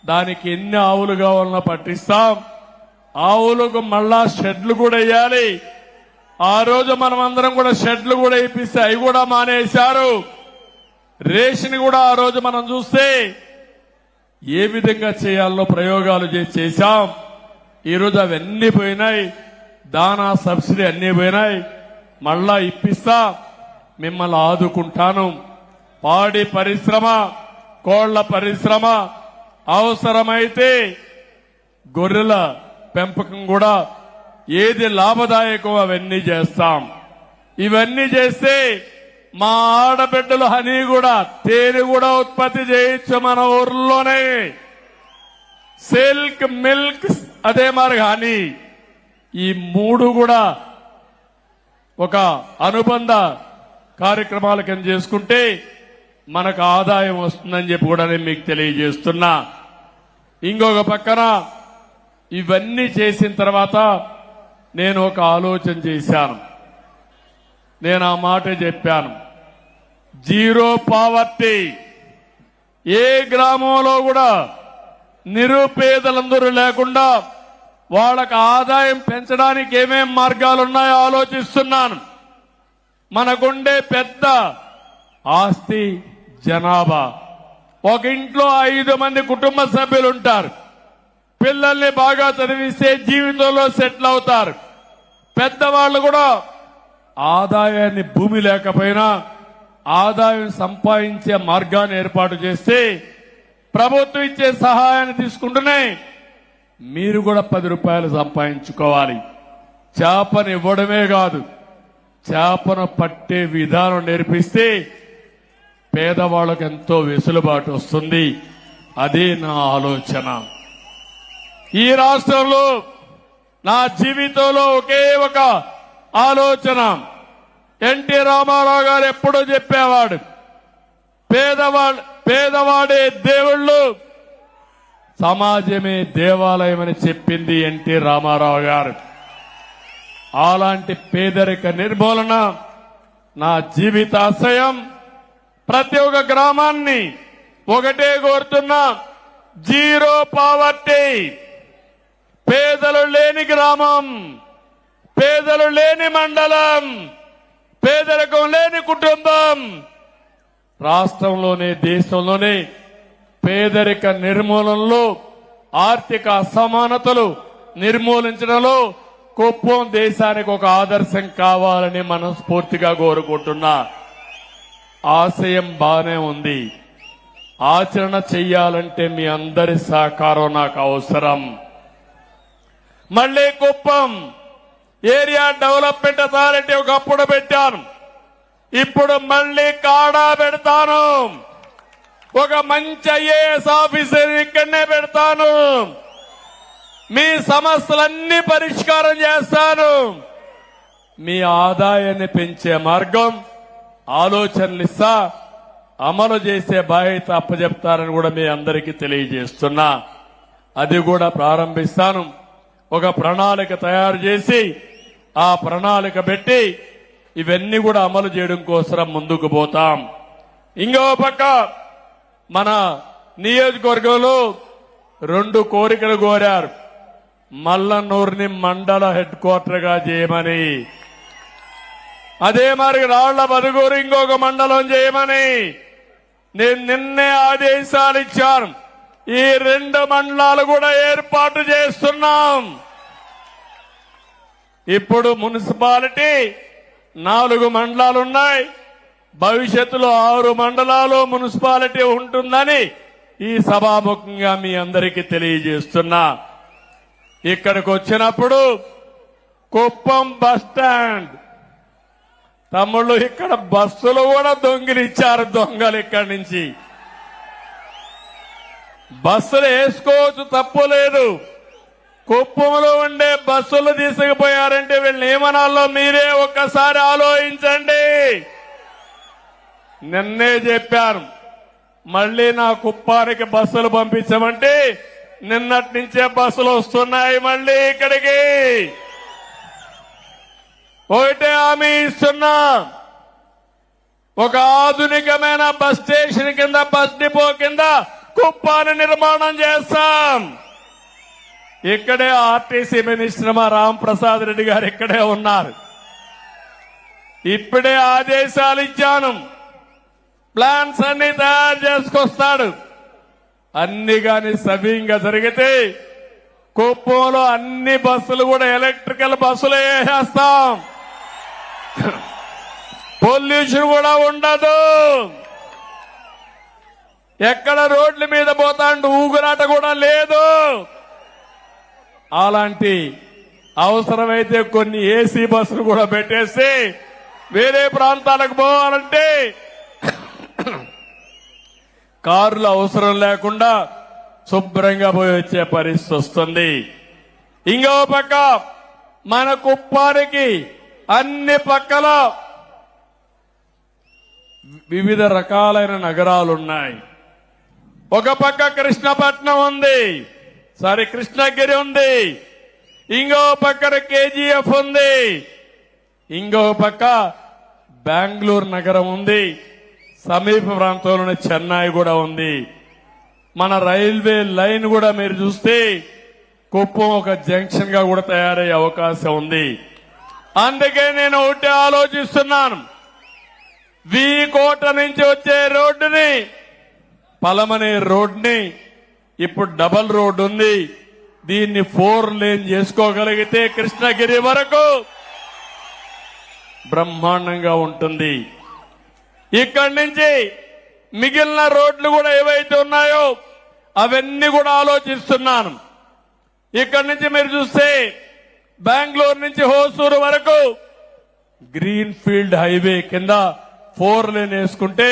దానికి ఎన్ని ఆవులు కావాలన్నా పట్టిస్తాం. ఆవులకు మళ్ళా షెడ్లు కూడా వేయాలి. ఆ రోజు మనం అందరం కూడా షెడ్లు కూడా ఇప్పిస్తే అవి కూడా మానేశారు. రేషన్ కూడా ఆ రోజు మనం చూస్తే ఏ విధంగా చేయాలో ప్రయోగాలు చేశాం. ఈరోజు అవన్నీ పోయినాయి. దానా సబ్సిడీ అన్నీ పోయినాయి. మళ్ళా ఇప్పిస్తా, మిమ్మల్ని ఆదుకుంటాను. పాడి పరిశ్రమ, కోళ్ల పరిశ్రమ, అవసరమైతే గొర్రెల పెంపకం కూడా ఏది లాభదాయకం అవన్నీ చేస్తాం. ఇవన్నీ చేస్తే మా ఆడబిడ్డలు హనీ కూడా, తేనె కూడా ఉత్పత్తి చేయొచ్చు మన ఊర్లోనే. సిల్క్, మిల్క్, అదే మరి హనీ, ఈ 3 కూడా ఒక అనుబంధ కార్యక్రమాల కింద చేసుకుంటే మనకు ఆదాయం వస్తుందని చెప్పి కూడా నేను మీకు తెలియజేస్తున్నా. ఇంకొక పక్కన ఇవన్నీ చేసిన తర్వాత నేను ఒక ఆలోచన చేశాను. నేను ఆ మాట చెప్పాను, జీరో పావర్టీ. ఏ గ్రామంలో కూడా నిరుపేదలందరూ లేకుండా వాళ్ళకి ఆదాయం పెంచడానికి ఏమేం మార్గాలున్నాయో ఆలోచిస్తున్నాను. మనకుండే పెద్ద ఆస్తి జనాభా. ఒక ఇంట్లో 5 మంది కుటుంబ సభ్యులు ఉంటారు. పిల్లల్ని బాగా చదివిస్తే జీవితంలో సెటిల్ అవుతారు. పెద్దవాళ్లు కూడా ఆదాయాన్ని, భూమి లేకపోయినా ఆదాయం సంపాదించే మార్గాన్ని ఏర్పాటు చేస్తే ప్రభుత్వం ఇచ్చే సహాయాన్ని తీసుకుంటూనే మీరు కూడా 10 రూపాయలు సంపాదించుకోవాలి. చేపను ఇవ్వడమే కాదు, చేపను పట్టే విధానం నేర్పిస్తే పేదవాళ్ళకు ఎంతో వెసులుబాటు వస్తుంది. అదే నా ఆలోచన. ఈ రాష్ట్రంలో నా జీవితంలో ఒకే ఒక ఆలోచన. ఎన్టీ రామారావు గారు ఎప్పుడూ చెప్పేవాడు, పేదవాడే దేవుళ్ళు, సమాజమే దేవాలయం అని చెప్పింది ఎన్టీ రామారావు గారు. అలాంటి పేదరిక నిర్మూలన నా జీవిత ఆశయం. ప్రతి ఒక్క గ్రామాన్ని ఒకటే కోరుతున్నా, జీరో పావర్టీ. పేదలు లేని గ్రామం, పేదలు లేని మండలం, పేదరికం లేని కుటుంబం రాష్ట్రంలోనే దేశంలోనే పేదరిక నిర్మూలనలో, ఆర్థిక అసమానతలు నిర్మూలించడంలో కుప్పం దేశానికి ఒక ఆదర్శం కావాలని మనస్ఫూర్తిగా కోరుకుంటున్నా. ఆశయం బానే ఉంది, ఆచరణ చెయ్యాలంటే మీ అందరి సహకారం నాకు అవసరం. మళ్లీ కుప్పం ఏరియా డెవలప్మెంట్ అథారిటీ ఒకప్పుడు పెట్టాను, ఇప్పుడు మళ్లీ కాడా పెడతాను. ఒక మంచి ఐఏఎస్ ఆఫీసర్ ఇక్కడనే పెడతాను. మీ సమస్యలన్నీ పరిష్కారం చేస్తాను. మీ ఆదాయాన్ని పెంచే మార్గం, ఆలోచనలు ఇస్తా, అమలు చేసే బాధ్యత అప్పచెప్తారని కూడా మీ అందరికీ తెలియజేస్తున్నా. అది కూడా ప్రారంభిస్తాను. ఒక ప్రణాళిక తయారు చేసి ఆ ప్రణాళిక పెట్టి ఇవన్నీ కూడా అమలు చేయడం కోసం ముందుకు పోతాం. ఇంకో పక్క మన నియోజకవర్గంలో 2 కోరికలు కోరారు. మల్లన్నూరుని మండల హెడ్ క్వార్టర్ గా చేయమని, అదే మరి రాళ్ల బదుగూరు ఇంకొక మండలం చేయమని నేను నిన్నే ఆదేశాలు ఇచ్చాను. ఈ 2 మండలాలు కూడా ఏర్పాటు చేస్తున్నాం. ఇప్పుడు మున్సిపాలిటీ 4 మండలాలున్నాయి. భవిష్యత్తులో 6 మండలాలు మున్సిపాలిటీ ఉంటుందని ఈ సభాముఖంగా మీ అందరికీ తెలియజేస్తున్నా. ఇక్కడికి వచ్చినప్పుడు కుప్పం బస్ స్టాండ్, తమ్ముళ్ళు ఇక్కడ బస్సులు కూడా దొంగిలిచ్చారు దొంగలు. ఇక్కడి నుంచి బస్సులు వేసుకోవచ్చు, తప్పు లేదు. కుప్పంలో ఉండే బస్సులు తీసుకుపోయారంటే వీళ్ళని ఏమనాలో మీరే ఒక్కసారి ఆలోచించండి. నిన్నే చెప్పాను, మళ్లీ నా కుప్పానికి బస్సులు పంపించమంటే నిన్నటి నుంచే బస్సులు వస్తున్నాయి మళ్లీ ఇక్కడికి. ఒకటే హామీ ఇస్తున్నా, ఒక ఆధునికమైన బస్ స్టేషన్ కింద, బస్ డిపో కింద కుప్పాన్ని నిర్మాణం చేస్తాం. ఇక్కడే ఆర్టీసీ మినిస్టర్ మా రాంప్రసాద్ రెడ్డి గారు ఇక్కడే ఉన్నారు. ఇప్పుడే ఆదేశాలు ఇచ్చాను, ప్లాన్స్ అన్ని తయారు చేసుకొస్తాడు. అన్ని గాని సవ్యంగా జరిగితే కుప్పంలో అన్ని బస్సులు కూడా ఎలక్ట్రికల్ బస్సులు వేసేస్తాం. పొల్యూషన్ కూడా ఉండదు. ఎక్కడ రోడ్ల మీద పోతాండు ఊగురాట కూడా లేదు. అలాంటి అవసరమైతే కొన్ని ఏసీ బస్సులు కూడా పెట్టేసి వేరే ప్రాంతాలకు పోవాలంటే కార్లు అవసరం లేకుండా శుభ్రంగా పోయి వచ్చే పరిస్థితి వస్తుంది. ఇంకో పక్క మన కుప్పానికి అన్ని పక్కల వివిధ రకాలైన నగరాలున్నాయి. ఒక పక్క కృష్ణపట్నం ఉంది, కృష్ణగిరి ఉంది, ఇంకో పక్కన కేజీఎఫ్ ఉంది, ఇంకో పక్క బెంగళూరు నగరం ఉంది, సమీప ప్రాంతంలోని చెన్నై కూడా ఉంది. మన రైల్వే లైన్ కూడా మీరు చూస్తే కుప్పం ఒక జంక్షన్ గా కూడా తయారయ్యే అవకాశం ఉంది. అందుకే నేను ఒకటి ఆలోచిస్తున్నాను, కోట నుంచి వచ్చే రోడ్డుని, పలమనే రోడ్ని ఇప్పుడు డబల్ రోడ్ ఉంది, దీన్ని 4 లేన్ చేసుకోగలిగితే కృష్ణగిరి వరకు బ్రహ్మాండంగా ఉంటుంది. ఇక్కడి నుంచి మిగిలిన రోడ్లు కూడా ఏవైతే ఉన్నాయో అవన్నీ కూడా ఆలోచిస్తున్నాను. ఇక్కడి నుంచి మీరు చూస్తే బెంగళూరు నుంచి హోసూరు వరకు గ్రీన్ ఫీల్డ్ హైవే కింద 4 లేన్ వేసుకుంటే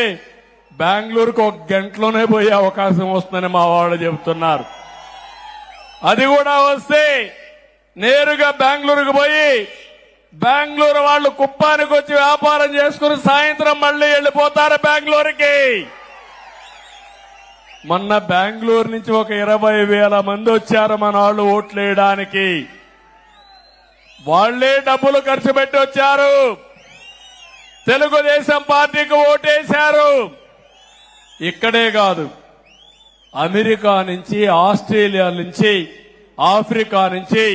బెంగళూరుకు 1 గంటలోనే పోయే అవకాశం వస్తుందని మా వాళ్ళు చెబుతున్నారు. అది కూడా వస్తే నేరుగా బెంగళూరుకు పోయి బెంగళూరు వాళ్ళు కుప్పానికి వచ్చి వ్యాపారం చేసుకుని సాయంత్రం మళ్లీ వెళ్లిపోతారు బెంగళూరుకి. మొన్న బెంగళూరు నుంచి ఒక 20,000 మంది వచ్చారు మన వాళ్ళు ఓట్లు వేయడానికి. వాళ్లే డబ్బులు ఖర్చు పెట్టి వచ్చారు, తెలుగుదేశం పార్టీకి ఓటేశారు. ఇక్కడే కాదు, అమెరికా నుంచి, ఆస్ట్రేలియా నుంచి, ఆఫ్రికా నుంచి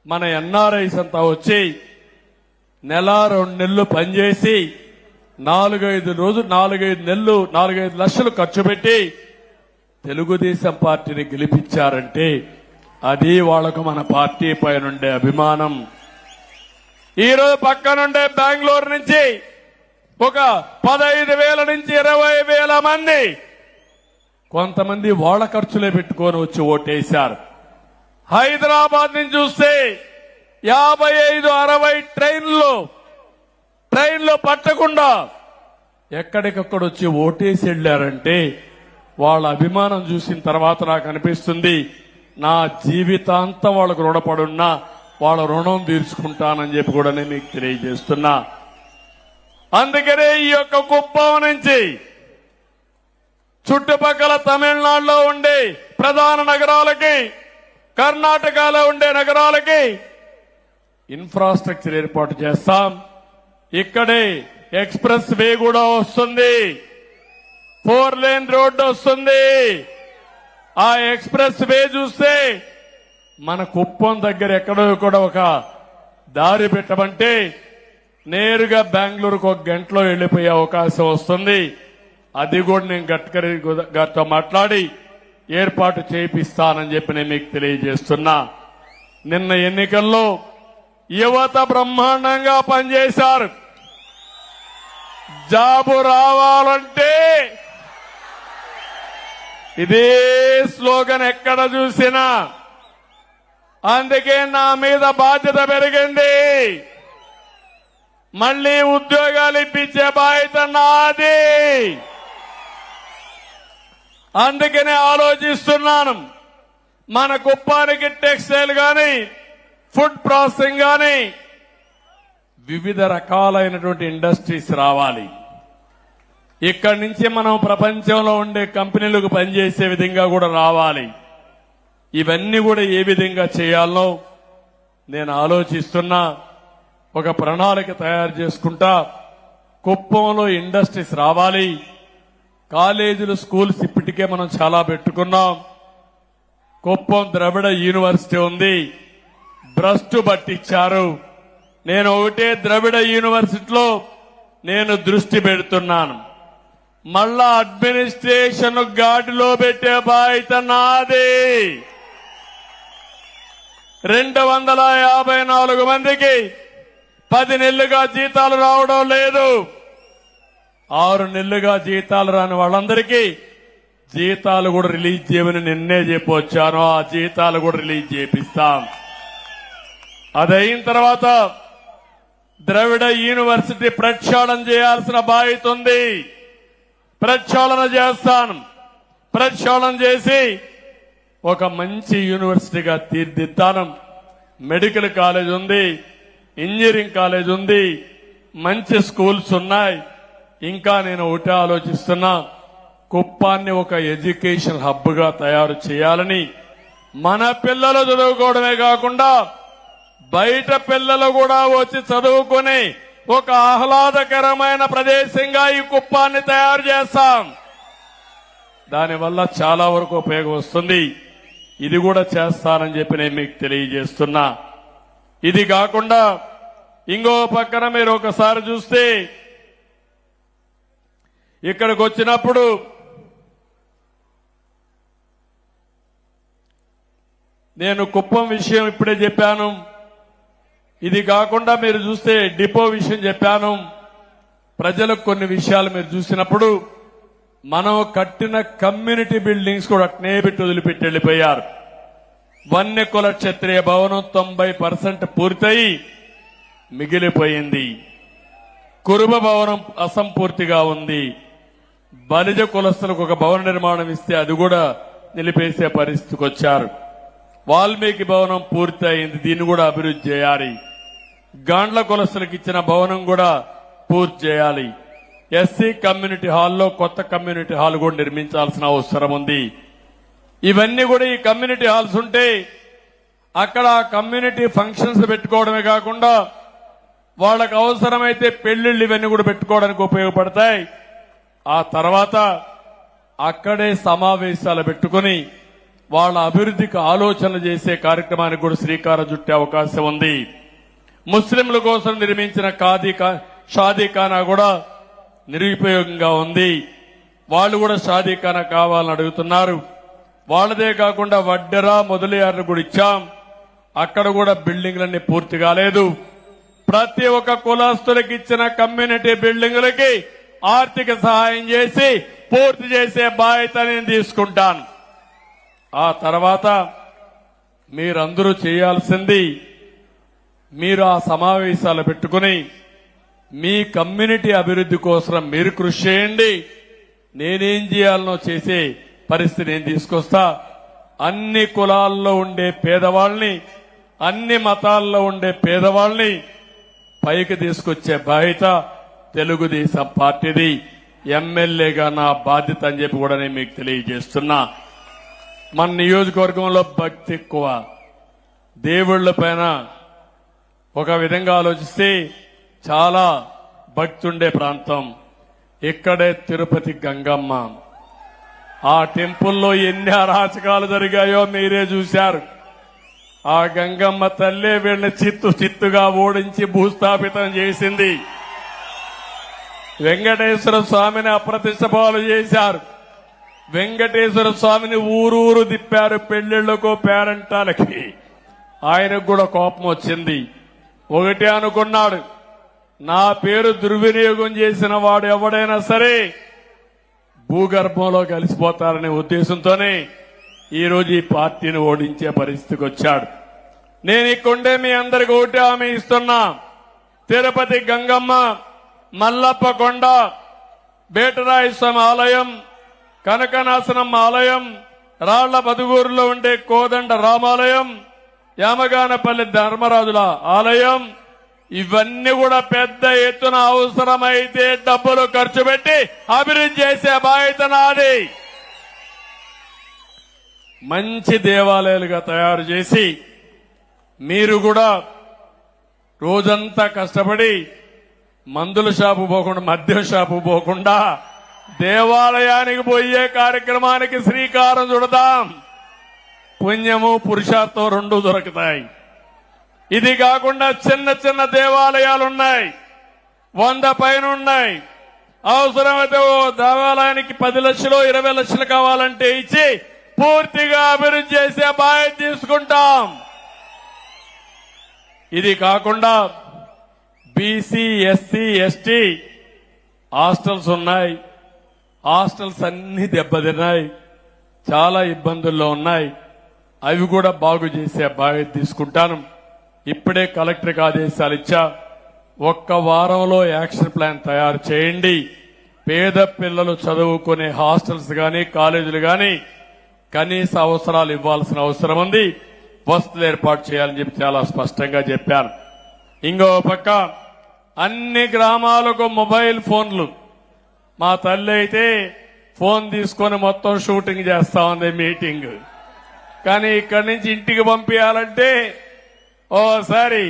మన ఎన్ఆర్ఐస్ అంతా వచ్చి నెల 2 నెలలు పనిచేసి 4-5 లక్షలు ఖర్చు పెట్టి తెలుగుదేశం పార్టీని గెలిపించారంటే అది వాళ్లకు మన పార్టీ పైనుండే అభిమానం. ఈరోజు పక్కనుండే బెంగళూరు నుంచి ఒక 15,000 నుంచి 20,000 మంది కొంతమంది వాళ్ల ఖర్చులే పెట్టుకొని వచ్చి ఓటేశారు. హైదరాబాద్ నుంచి చూస్తే 55-60 ట్రైన్లు పట్టకుండా ఎక్కడికక్కడ వచ్చి ఓటేసి వెళ్లారంటే వాళ్ళ అభిమానం చూసిన తర్వాత నాకు అనిపిస్తుంది నా జీవితాంతం వాళ్ళకు రుణపడున్నా వాళ్ళ రుణం తీర్చుకుంటానని చెప్పి కూడా నేను మీకు తెలియజేస్తున్నా. అందుకనే ఈ యొక్క కుప్పం నుంచి చుట్టుపక్కల తమిళనాడులో ఉండే ప్రధాన నగరాలకి, కర్ణాటకలో ఉండే నగరాలకి ఇన్ఫ్రాస్ట్రక్చర్ ఏర్పాటు చేస్తాం. ఇక్కడే ఎక్స్ప్రెస్ వే కూడా వస్తుంది, 4 లేన్ రోడ్డు వస్తుంది. ఆ ఎక్స్ప్రెస్ వే చూస్తే మన కుప్పం దగ్గర ఎక్కడో కూడా ఒక దారి పెట్టమంటే నేరుగా బెంగళూరుకు 1 గంటలో వెళ్లిపోయే అవకాశం వస్తుంది. అది కూడా నేను గడ్కరీ గారితో మాట్లాడి ఏర్పాటు చేయిస్తానని చెప్పి నేను మీకు తెలియజేస్తున్నా. నిన్న ఎన్నికల్లో యువత బ్రహ్మాండంగా పనిచేశారు. జాబు రావాలంటే ఇదే స్లోగన్ ఎక్కడ చూసినా. అందుకే నా మీద బాధ్యత పెరిగింది. మళ్లీ ఉద్యోగాలు ఇప్పించే బాధ్యత నాది. అందుకనే ఆలోచిస్తున్నాను, మన కుప్పానికి టెక్స్టైల్ గాని, ఫుడ్ ప్రాసెసింగ్ గాని, వివిధ రకాలైనటువంటి ఇండస్ట్రీస్ రావాలి. ఇక్కడి నుంచి మనం ప్రపంచంలో ఉండే కంపెనీలకు పనిచేసే విధంగా కూడా రావాలి. ఇవన్నీ కూడా ఏ విధంగా చేయాలో నేను ఆలోచిస్తున్నా. ఒక ప్రణాళిక తయారు చేసుకుంటా. కుప్పంలో ఇండస్ట్రీస్ రావాలి. కాలేజీలు, స్కూల్స్ ఇప్పటికే మనం చాలా పెట్టుకున్నాం. కుప్పం ద్రవిడ యూనివర్సిటీ ఉంది, భ్రష్టు పట్టించారు. నేను ఒకటే ద్రవిడ యూనివర్సిటీలో నేను దృష్టి పెడుతున్నాను. మళ్ళా అడ్మినిస్ట్రేషన్ గాడిలో పెట్టే బాధ్యత నాది. 254 మందికి 10 నెలలుగా జీతాలు రావడం లేదు. 6 నెలలుగా జీతాలు రాని వాళ్ళందరికీ జీతాలు కూడా రిలీజ్ చేయమని నిన్నే చెప్పొచ్చాను. ఆ జీతాలు కూడా రిలీజ్ చేపిస్తాం. అదైన తర్వాత ద్రవిడ యూనివర్సిటీ ప్రక్షాళన చేయాల్సిన బాధ్యత ఉంది. ప్రక్షాళన చేస్తాను. ప్రక్షాళన చేసి ఒక మంచి యూనివర్సిటీగా తీర్చిదిద్దాను. మెడికల్ కాలేజ్ ఉంది, ఇంజనీరింగ్ కాలేజ్ ఉంది, మంచి స్కూల్స్ ఉన్నాయి. ఇంకా నేను ఒకటే ఆలోచిస్తున్నా, కుప్పాన్ని ఒక ఎడ్యుకేషన్ హబ్ గా తయారు చేయాలని. మన పిల్లలు చదువుకోవడమే కాకుండా బయట పిల్లలు కూడా వచ్చి చదువుకుని ఒక ఆహ్లాదకరమైన ప్రదేశంగా ఈ కుప్పాన్ని తయారు చేస్తాం. దానివల్ల చాలా వరకు ఉపయోగం వస్తుంది. ఇది కూడా చేస్తానని చెప్పి నేను మీకు తెలియజేస్తున్నా. ఇది కాకుండా ఇంకో పక్కన మీరు ఒకసారి చూస్తే ఇక్కడికి వచ్చినప్పుడు నేను కుప్పం విషయం ఇప్పుడే చెప్పాను. ఇది కాకుండా మీరు చూస్తే డిపో విషయం చెప్పాను. ప్రజలకు కొన్ని విషయాలు మీరు చూసినప్పుడు మనం కట్టిన కమ్యూనిటీ బిల్డింగ్స్ కూడా అట్నే పెట్టి వదిలిపెట్టి వెళ్లిపోయారు. వన్యకుల క్షత్రియ భవనం 90% పూర్తయి మిగిలిపోయింది. కురుబ భవనం అసంపూర్తిగా ఉంది. బలిజ కులస్తులకు ఒక భవన నిర్మాణం ఇస్తే అది కూడా నిలిపేసే పరిస్థితికి వచ్చారు. వాల్మీకి భవనం పూర్తి అయింది, దీన్ని కూడా అభివృద్ధి చేయాలి. గాండ్ల కులస్తులకు ఇచ్చిన భవనం కూడా పూర్తి చేయాలి. ఎస్సీ కమ్యూనిటీ హాల్లో కొత్త కమ్యూనిటీ హాల్ కూడా నిర్మించాల్సిన అవసరం ఉంది. ఇవన్నీ కూడా ఈ కమ్యూనిటీ హాల్స్ ఉంటే అక్కడ కమ్యూనిటీ ఫంక్షన్స్ పెట్టుకోవడమే కాకుండా వాళ్ళకు అవసరమైతే పెళ్లిళ్ళు ఇవన్నీ కూడా పెట్టుకోవడానికి ఉపయోగపడతాయి. ఆ తర్వాత అక్కడే సమావేశాలు పెట్టుకుని వాళ్ళ అభివృద్ధికి ఆలోచనలు చేసే కార్యక్రమానికి కూడా శ్రీకారం చుట్టే అవకాశం ఉంది. ముస్లింల కోసం నిర్మించిన షాదీఖానా కూడా నిరుపయోగంగా ఉంది. వాళ్ళు కూడా షాదీఖానా కావాలని అడుగుతున్నారు. వాళ్ళదే కాకుండా వడ్డెరా మొదలయ్యారు కూడా ఇచ్చాం, అక్కడ కూడా బిల్డింగ్లన్నీ పూర్తి కాలేదు. ప్రతి ఒక్క కులస్తులకు ఇచ్చిన కమ్యూనిటీ బిల్డింగులకి ఆర్థిక సహాయం చేసి పూర్తి చేసే బాధ్యత నేను తీసుకుంటాను. ఆ తర్వాత మీరందరూ చేయాల్సింది, మీరు ఆ సమావేశాలు పెట్టుకుని మీ కమ్యూనిటీ అభివృద్ధి కోసం మీరు కృషి చేయండి. నేనేం చేయాలనో చేసే పరిస్థితి నేను తీసుకొస్తా. అన్ని కులాల్లో ఉండే పేదవాళ్ళని, అన్ని మతాల్లో ఉండే పేదవాళ్ళని పైకి తీసుకొచ్చే బాధ్యత తెలుగుదేశం పార్టీది. ఎమ్మెల్యేగా నా బాధ్యత అని చెప్పి కూడా నేను మీకు తెలియజేస్తున్నా. మన నియోజకవర్గంలో భక్తి ఎక్కువ, దేవుళ్ల పైన ఒక విధంగా ఆలోచిస్తే చాలా భక్తి ఉండే ప్రాంతం. ఇక్కడే తిరుపతి గంగమ్మ, ఆ టెంపుల్లో ఎన్ని అరాచకాలు జరిగాయో మీరే చూశారు. ఆ గంగమ్మ తల్లే వీళ్ళని చిత్తుగా ఓడించి భూస్థాపితం చేసింది. వెంకటేశ్వర స్వామిని అప్రతిష్ట పాలు చేశారు. వెంకటేశ్వర స్వామిని ఊరూరు తిప్పారు పెళ్లిళ్లకు పేరంటాలకి. ఆయనకు కూడా కోపం వచ్చింది. ఒకటే అనుకున్నాడు, నా పేరు దుర్వినియోగం చేసిన వాడు ఎవడైనా సరే భూగర్భంలో కలిసిపోతారనే ఉద్దేశంతోనే ఈరోజు ఈ పార్టీని ఓడించే పరిస్థితికి వచ్చాడు. నేను ఇక్కడే మీ అందరికి ఒకటే హామీ ఇస్తున్నా. తిరుపతి గంగమ్మ, మల్లప్ప కొండ, బేటరాయ స్వామి ఆలయం, కనకనాశనం ఆలయం, రాళ్ల బదుగూరులో ఉండే కోదండ రామాలయం, యామగానపల్లి ధర్మరాజుల ఆలయం, ఇవన్నీ కూడా పెద్ద ఎత్తున అవసరమైతే డబ్బులు ఖర్చు పెట్టి అభివృద్ధి చేసే బాధ్యత నాది. మంచి దేవాలయాలుగా తయారు చేసి మీరు కూడా రోజంతా కష్టపడి మందుల షాపు పోకుండా, మద్యం షాపు పోకుండా దేవాలయానికి పోయే కార్యక్రమానికి శ్రీకారం చుడదాం. పుణ్యము పురుషార్థం రెండు దొరుకుతాయి. ఇది కాకుండా చిన్న చిన్న దేవాలయాలున్నాయి, 100 పైన ఉన్నాయి. అవసరమైతే ఓ దేవాలయానికి 10 లక్షలు 20 లక్షలు కావాలంటే ఇచ్చి పూర్తిగా అభివృద్ధి చేసే బాధ్యత తీసుకుంటాం. ఇది కాకుండా బీసీ, ఎస్సీ, ఎస్టీ హాస్టల్స్ ఉన్నాయి. హాస్టల్స్ అన్ని దెబ్బతిన్నాయి, చాలా ఇబ్బందుల్లో ఉన్నాయి. అవి కూడా బాగు చేసే బాధ్యత తీసుకుంటాను. ఇప్పుడే కలెక్టర్కి ఆదేశాలు ఇచ్చా. 1 వారంలో యాక్షన్ ప్లాన్ తయారు చేయండి. పేద పిల్లలు చదువుకునే హాస్టల్స్ గాని, కాలేజీలు గాని కనీస అవసరాలు ఇవ్వాల్సిన అవసరం ఉంది. వసతులు ఏర్పాటు చేయాలని చెప్పి చాలా స్పష్టంగా చెప్పాను. ఇంకో పక్క అన్ని గ్రామాలకు మొబైల్ ఫోన్లు. మా తల్లి అయితే ఫోన్ తీసుకొని మొత్తం షూటింగ్ చేస్తా ఉంది, మీటింగ్. కానీ ఇక్కడి నుంచి ఇంటికి పంపించాలంటే ఓసారి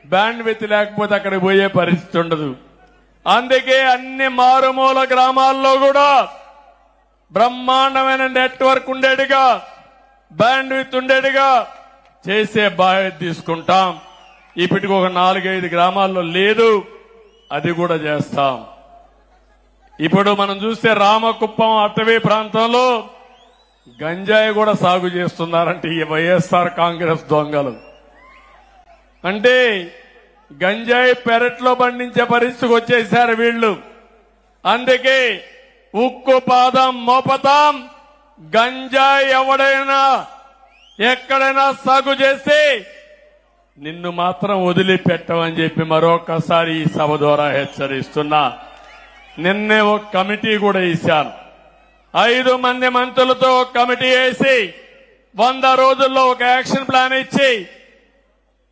బ్యాండ్ విత్ లేకపోతే అక్కడికి పోయే పరిస్థితి ఉండదు. అందుకే అన్ని మారుమూల గ్రామాల్లో కూడా బ్రహ్మాండమైన నెట్వర్క్ ఉండేట్టుగా, బ్యాండ్ విత్ ఉండేట్టుగా చేసే బాధ్యత తీసుకుంటాం. ఇప్పటికి ఒక 4-5 గ్రామాల్లో లేదు, అది కూడా చేస్తాం. ఇప్పుడు మనం చూస్తే రామకుప్పం అటవీ ప్రాంతంలో గంజాయి కూడా సాగు చేస్తున్నారంటే ఈ వైఎస్ఆర్ కాంగ్రెస్ దొంగలు. అంటే గంజాయి పెరట్లో పండించే పరిస్థితికి వచ్చేశారు వీళ్లు. అందుకే ఉక్కు పాదం మోపతాం. గంజాయి ఎవడైనా ఎక్కడైనా సాగు చేస్తే నిన్ను మాత్రం వదిలిపెట్టమని చెప్పి మరొకసారి ఈ సభ ద్వారా హెచ్చరిస్తున్నా. నిన్నే ఒక కమిటీ కూడా ఇచ్చాను. 5 మంది మంత్రులతో ఒక కమిటీ వేసి 100 రోజుల్లో ఒక యాక్షన్ ప్లాన్ ఇచ్చి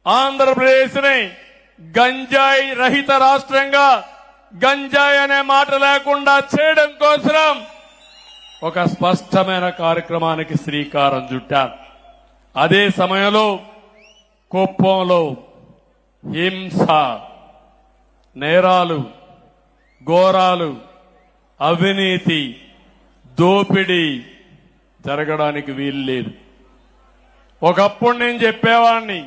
ఆంధ్రప్రదేశ్ ని గంజాయి రహిత రాష్ట్రంగా, గంజాయి అనే మాట లేకుండా చేయడం కోసం ఒక స్పష్టమైన కార్యక్రమానికి శ్రీకారం చుట్టారు. అదే సమయంలో కుప్పంలో హింస, నేరాలు, ఘోరాలు, అవినీతి, దోపిడీ జరగడానికి వీల్లేదు. ఒకప్పుడు నేను చెప్పేవాడిని,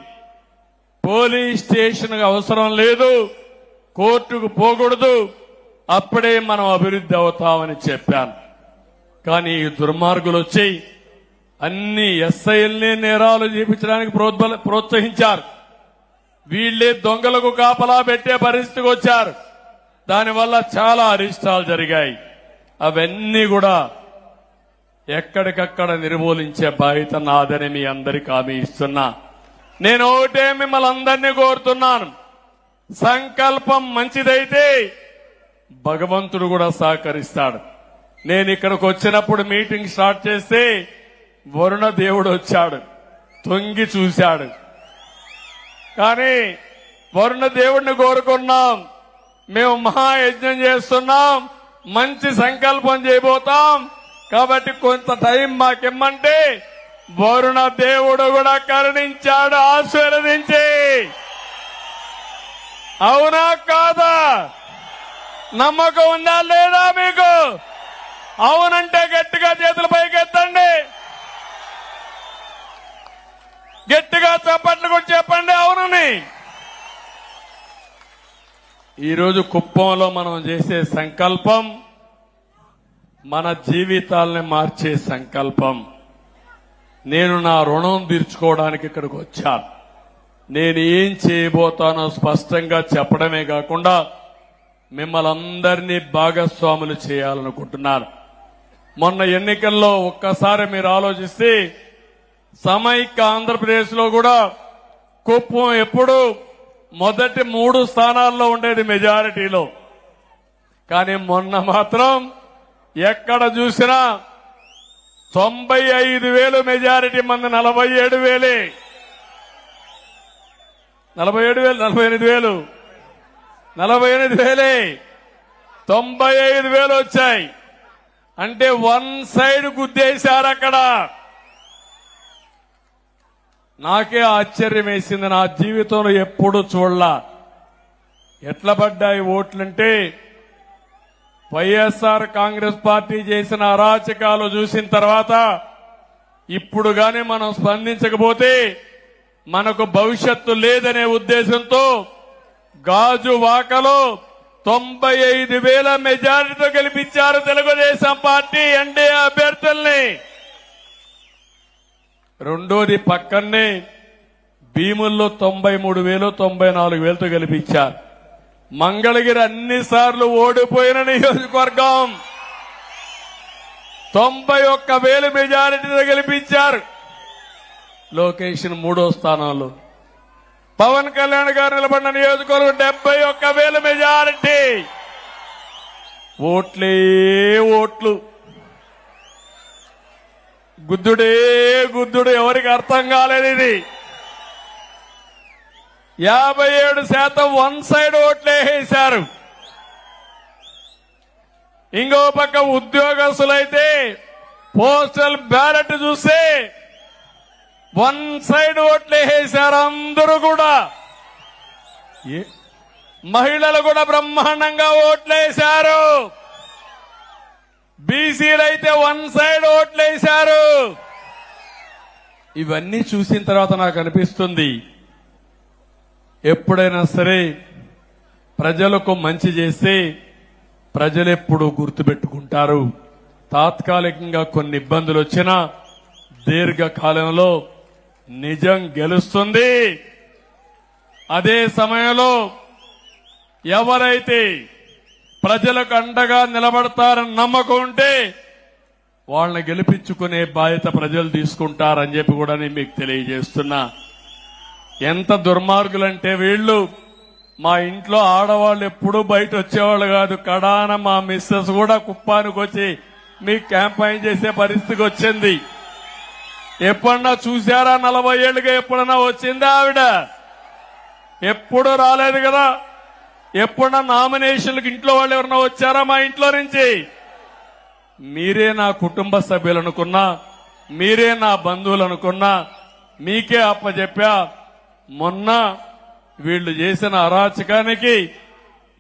పోలీస్ స్టేషన్ అవసరం లేదు, కోర్టుకు పోకూడదు, అప్పుడే మనం అభివృద్ధి అవుతామని చెప్పాను. కానీ ఈ దుర్మార్గులు వచ్చి అన్ని ఎస్ఐల్ని నేరాలు చేపించడానికి ప్రోత్సహించారు. వీళ్లే దొంగలకు కాపలా పెట్టే పరిస్థితికి వచ్చారు. దానివల్ల చాలా అరిష్టాలు జరిగాయి. అవన్నీ కూడా ఎక్కడికక్కడ నిర్మూలించే బాధ్యత నాదని మీ అందరికీ హామీ ఇస్తున్నా. నేను ఒకటే మిమ్మల్ని అందరినీ కోరుతున్నాను, సంకల్పం మంచిదైతే భగవంతుడు కూడా సహకరిస్తాడు. నేను ఇక్కడికి వచ్చినప్పుడు మీటింగ్ స్టార్ట్ చేస్తే వరుణ దేవుడు వచ్చాడు, తొంగి చూశాడు. కానీ వరుణ దేవుడిని కోరుకున్నాం, మేము మహాయజ్ఞం చేస్తున్నాం, మంచి సంకల్పం చేయబోతాం, కాబట్టి కొంత టైం మాకిమ్మంటే వరుణ దేవుడు కూడా కరుణించాడు, ఆశీర్వదించి. అవునా కాదా? నమ్మకం ఉందా లేదా మీకు? అవునంటే గట్టిగా చేతుల పైకెత్తండి, గట్టిగా చప్పట్లు కూడా చెప్పండి అవునని. ఈరోజు కుప్పంలో మనం చేసే సంకల్పం మన జీవితాలని మార్చే సంకల్పం. నేను నా రుణం తీర్చుకోవడానికి ఇక్కడికి వచ్చాను. నేను ఏం చేయబోతానో స్పష్టంగా చెప్పడమే కాకుండా మిమ్మల్ని అందరినీ భాగస్వాములు చేయాలనుకుంటున్నాను. మొన్న ఎన్నికల్లో ఒక్కసారి మీరు ఆలోచిస్తే సమైక్య ఆంధ్రప్రదేశ్ లో కూడా కుప్పం ఎప్పుడు మొదటి 3 స్థానాల్లో ఉండేది మెజారిటీలో. కానీ మొన్న మాత్రం ఎక్కడ చూసినా 95,000 మెజారిటీ మంది 47,000 95,000 వచ్చాయి. అంటే 1 సైడ్ గుద్దేశారు అక్కడ. నాకే ఆశ్చర్యం వేసింది, నా జీవితంలో ఎప్పుడు చూడలా. ఎట్లా పడ్డాయి ఓట్లంటే వైఎస్ఆర్ కాంగ్రెస్ పార్టీ చేసిన అరాచకాలు చూసిన తర్వాత ఇప్పుడు గాని మనం స్పందించకపోతే మనకు భవిష్యత్తు లేదనే ఉద్దేశంతో గాజువాకలో 95,000 మెజారిటీతో గెలిపించారు తెలుగుదేశం పార్టీ ఎన్డీఏ అభ్యర్థుల్ని. రెండోది పక్కనే భీముల్లో 93,000, 94,000తో గెలిపించారు. మంగళగిరి అన్నిసార్లు ఓడిపోయిన నియోజకవర్గం 91,000 మెజారిటీతో గెలిపించారు. లొకేషన్ 3వ స్థానంలో. పవన్ కళ్యాణ్ గారు నిలబడిన నియోజకవర్గం 71,000 మెజారిటీ. ఓట్లే ఓట్లు, గుద్దుడే గుద్దుడు, ఎవరికి అర్థం కాలేదు ఇది. 57% 1 సైడ్ ఓట్లే వేశారు. ఇంకో పక్క ఉద్యోగస్తులైతే పోస్టల్ బ్యాలెట్ చూస్తే 1 సైడ్ ఓట్లే వేశారు అందరూ కూడా. మహిళలు కూడా బ్రహ్మాండంగా ఓట్లేశారు. బీసీలు అయితే 1 సైడ్ ఓట్లేశారు. ఇవన్నీ చూసిన తర్వాత నాకు అనిపిస్తుంది, ఎప్పుడైనా సరే ప్రజలకు మంచి చేస్తే ప్రజలెప్పుడు గుర్తుపెట్టుకుంటారు. తాత్కాలికంగా కొన్ని ఇబ్బందులు వచ్చినా దీర్ఘకాలంలో నిజం గెలుస్తుంది. అదే సమయంలో ఎవరైతే ప్రజలకు అండగా నిలబడతారని నమ్మకం ఉంటే వాళ్ళని గెలిపించుకునే బాధ్యత ప్రజలు తీసుకుంటారని చెప్పి కూడా నేను మీకు తెలియజేస్తున్నా. ఎంత దుర్మార్గులంటే వీళ్ళు, మా ఇంట్లో ఆడవాళ్ళు ఎప్పుడూ బయట వచ్చేవాళ్ళు కాదు, కడాన మా మిస్సెస్ కూడా కుప్పానికి వచ్చి మీకు క్యాంపైన్ చేసే పరిస్థితికి వచ్చింది. ఎప్పుడన్నా చూశారా? 40 ఏళ్లుగా ఎప్పుడన్నా వచ్చిందా ఆవిడ? ఎప్పుడు రాలేదు కదా. ఎప్పుడన్నా నామినేషన్లకు ఇంట్లో వాళ్ళు ఎవరన్నా వచ్చారా మా ఇంట్లో నుంచి? మీరే నా కుటుంబ సభ్యులు అనుకున్నా, మీరే నా బంధువులు అనుకున్నా, మీకే అప్పచెప్పా. మొన్న వీళ్ళు చేసిన అరాచకానికి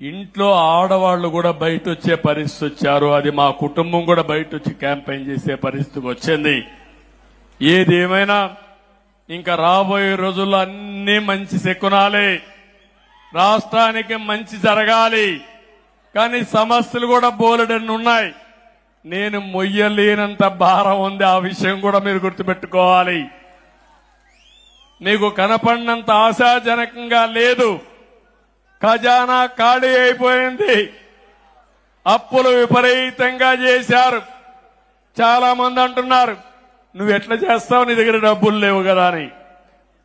ఇంట్లో ఆడవాళ్లు కూడా బయట వచ్చే పరిస్థితి వచ్చారు. అది మా కుటుంబం కూడా బయట వచ్చి క్యాంపెయిన్ చేసే పరిస్థితికి వచ్చింది. ఏదేమైనా ఇంకా రాబోయే రోజుల్లో అన్ని మంచి శకునాలే, రాష్ట్రానికి మంచి జరగాలి. కానీ సమస్యలు కూడా బోలెడన్ని ఉన్నాయి. నేను మొయ్యలేనంత భారం ఉంది, ఆ విషయం కూడా మీరు గుర్తుపెట్టుకోవాలి. మీకు కనపడినంత ఆశాజనకంగా లేదు. ఖజానా ఖాళీ అయిపోయింది. అప్పులు విపరీతంగా చేశారు. చాలా మంది అంటున్నారు, నువ్వు ఎట్లా చేస్తావు, నీ దగ్గర డబ్బులు లేవు కదా అని.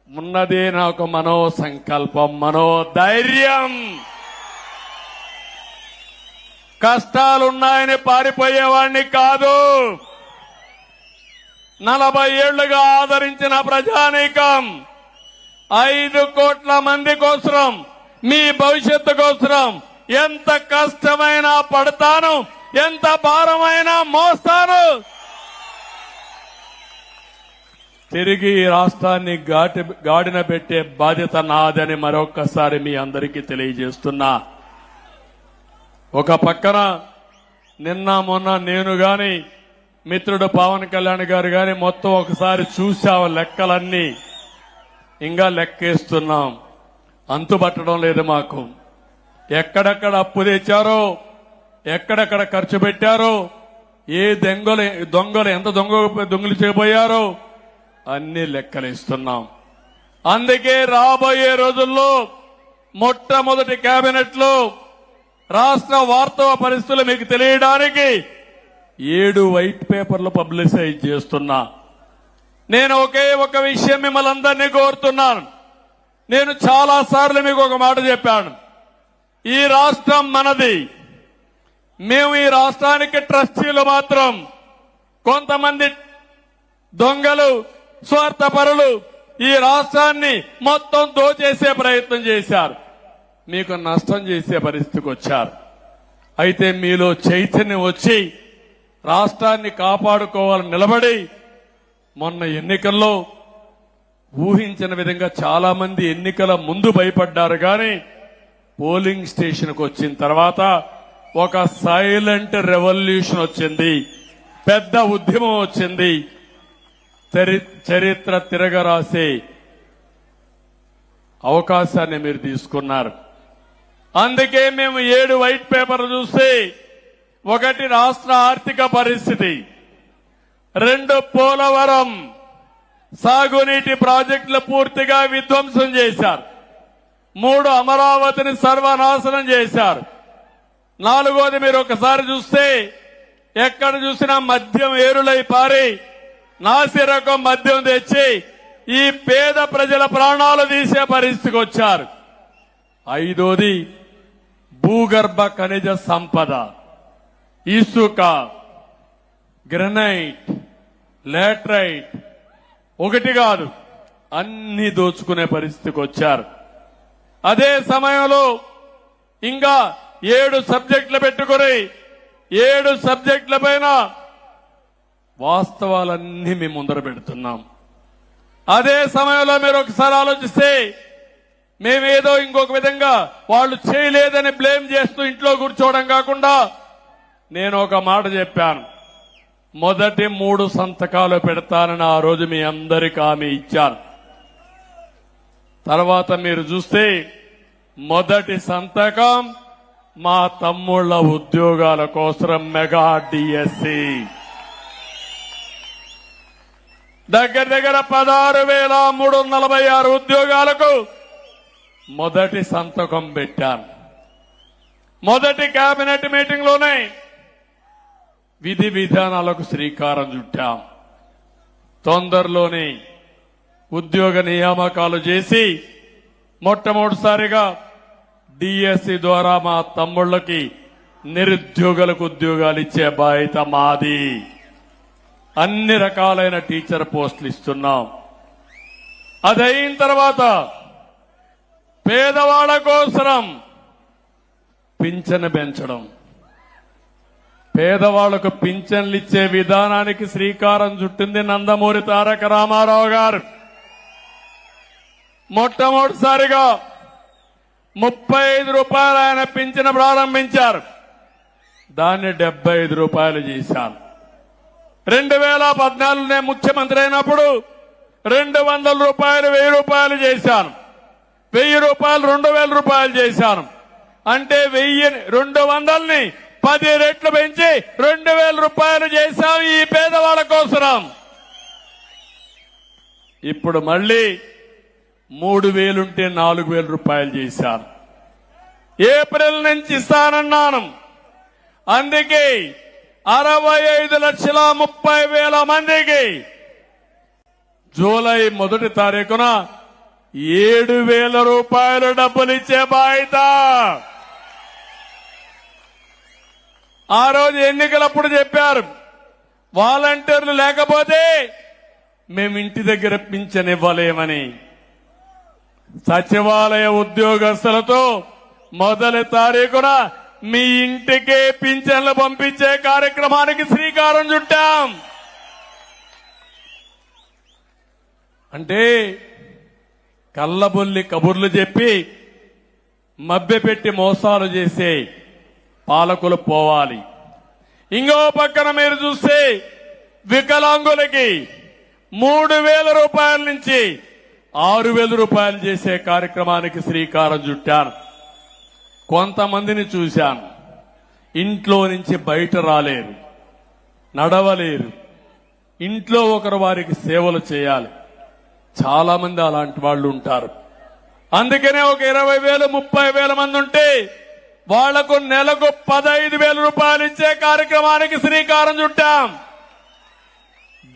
ఉన్నదే నాకు మనో సంకల్పం, మనోధైర్యం. కష్టాలున్నాయని పారిపోయేవాణ్ణి కాదు. 40 ఏళ్లుగా ఆదరించిన ప్రజానీకం 5 కోట్ల మంది కోసం, మీ భవిష్యత్తు కోసం ఎంత కష్టమైనా పడతాను, ఎంత భారమైనా మోస్తాను. తిరిగి ఈ రాష్ట్రాన్ని గాడిన పెట్టే బాధ్యత నాదని మరొక్కసారి మీ అందరికీ తెలియజేస్తున్నా. ఒక పక్కన నిన్న మొన్న నేను గాని, మిత్రుడు పవన్ కళ్యాణ్ గారు గాని మొత్తం ఒకసారి చూసావు లెక్కలన్నీ. ఇంకా లెక్కేస్తున్నాం, అంతుపట్టడం లేదు మాకు. ఎక్కడెక్కడ అప్పు తెచ్చారో, ఎక్కడెక్కడ ఖర్చు పెట్టారో, ఏ దొంగలు ఎంత దొంగలు చేయబోయారో అన్ని లెక్కలిస్తున్నాం. అందుకే రాబోయే రోజుల్లో మొట్టమొదటి కేబినెట్ లో రాష్ట్ర వాస్తవ పరిస్థితులు మీకు తెలియడానికి 7 వైట్ పేపర్లు పబ్లిసైజ్ చేస్తున్నా. నేను ఒకే ఒక విషయం మిమ్మల్ని అందరినీ కోరుతున్నాను. నేను చాలా సార్లు మీకు ఒక మాట చెప్పాను, ఈ రాష్ట్రం మనది. మేము ఈ రాష్ట్రానికి ట్రస్టీలు మాత్రం. కొంతమంది దొంగలు, స్వార్థపరులు ఈ రాష్ట్రాన్ని మొత్తం దోచేసే ప్రయత్నం చేశారు, మీకు నష్టం చేసే పరిస్థితికి వచ్చారు. అయితే మీలో చైతన్యం వచ్చి రాష్ట్రాన్ని కాపాడుకోవాలని నిలబడి, మొన్న ఎన్నికల్లో ఊహించిన విధంగా చాలా మంది ఎన్నికల ముందు భయపడ్డారు. కానీ పోలింగ్ స్టేషన్కు వచ్చిన తర్వాత ఒక సైలెంట్ రెవల్యూషన్ వచ్చింది, పెద్ద ఉద్యమం వచ్చింది. చరిత్ర తిరగరాసే అవకాశాన్ని మీరు తీసుకున్నారు. అందుకే మేము 7 వైట్ పేపర్లు చూస్తే, 1 రాష్ట్ర ఆర్థిక పరిస్థితి, 2 పోలవరం సాగునీటి ప్రాజెక్టులు పూర్తిగా విధ్వంసం చేశారు, 3 అమరావతిని సర్వనాశనం చేశారు, 4వది మీరు ఒకసారి చూస్తే ఎక్కడ చూసినా మద్యం ఏరులై పారి నాసిరకం మద్యం తెచ్చి ఈ పేద ప్రజల ప్రాణాలు తీసే పరిస్థితికి వచ్చారు. 5వది భూగర్భ ఖనిజ సంపద, ఇసుక, గ్రనైట్, లాటరైట్, ఒకటి కాదు అన్ని దోచుకునే పరిస్థితికి వచ్చారు. అదే సమయంలో ఇంకా 7 సబ్జెక్టులు పెట్టుకుని 7 సబ్జెక్టుల పైన వాస్తవాలన్నీ మేము ముందర పెడుతున్నాం. అదే సమయంలో మీరు ఒకసారి ఆలోచిస్తే, మేమేదో ఇంకొక విధంగా వాళ్ళు చేయలేదని బ్లేమ్ చేస్తూ ఇంట్లో కూర్చోవడం కాకుండా, నేను ఒక మాట చెప్పాను, మొదటి 3 సంతకాలు పెడతానని ఆ రోజు మీ అందరికీ హామీ ఇచ్చాను. తర్వాత మీరు చూస్తే మొదటి సంతకం మా తమ్ముళ్ల ఉద్యోగాల కోసం మెగా డిఎస్సి, దగ్గర 16,346 ఉద్యోగాలకు మొదటి సంతకం పెట్టాను. మొదటి కేబినెట్ మీటింగ్ లోనే విధి విధానాలకు శ్రీకారం చుట్టాం. తొందరలోనే ఉద్యోగ నియామకాలు చేసి మొట్టమొదటిసారిగా డిఎస్సి ద్వారా మా తమ్ముళ్ళకి నిరుద్యోగులకు ఉద్యోగాలు ఇచ్చే బాధ్యత మాది. అన్ని రకాలైన టీచర్ పోస్టులు ఇస్తున్నాం. అదైన తర్వాత పేదవాళ్ల కోసం పింఛను పెంచడం, పేదవాళ్లకు పింఛన్లు ఇచ్చే విధానానికి శ్రీకారం చుట్టింది నందమూరి తారక రామారావు గారు. మొట్టమొదటిసారిగా 35 రూపాయలు ఆయన పింఛను ప్రారంభించారు. దాన్ని 75 రూపాయలు చేశారు. 2014 నేను ముఖ్యమంత్రి అయినప్పుడు 200 రూపాయలు 1000 రూపాయలు చేశాను. 1000 రూపాయలు 2000 రూపాయలు చేశాను. అంటే 200ని 10 రెట్లు పెంచి 2000 రూపాయలు చేశాం ఈ పేదవాళ్ల కోసం. ఇప్పుడు మళ్లీ 3000 ఉంటే 4000 రూపాయలు చేశాను. ఏప్రిల్ నుంచి ఇస్తానన్నాను. అందుకే 65,30,000 మందికి జూలై 1 తారీఖున 7,000 రూపాయలు డబ్బులు ఇచ్చే బాధ్యత. ఆ రోజు ఎన్నికలప్పుడు చెప్పారు, వాలంటీర్లు లేకపోతే మేము ఇంటి దగ్గర పింఛన్ ఇవ్వలేమని. సచివాలయ ఉద్యోగస్తులతో 1 తారీఖున మీ ఇంటికే పింఛన్లు పంపించే కార్యక్రమానికి శ్రీకారం చుట్టాం. అంటే కల్లబొల్లి కబుర్లు చెప్పి మభ్యపెట్టి మోసాలు చేసే పాలకులు పోవాలి. ఇంకో పక్కన మీరు చూస్తే వికలాంగులకి 3,000 రూపాయల నుంచి 6,000 రూపాయలు చేసే కార్యక్రమానికి శ్రీకారం చుట్టాను. కొంతమందిని చూశాను, ఇంట్లో నుంచి బయట రాలేరు, నడవలేరు, ఇంట్లో ఒకరు వారికి సేవలు చేయాలి. చాలా మంది అలాంటి వాళ్ళు ఉంటారు. అందుకనే ఒక 20,000 30,000 మంది ఉంటే వాళ్లకు నెలకు 15,000 రూపాయలు ఇచ్చే కార్యక్రమానికి శ్రీకారం చుట్టాం.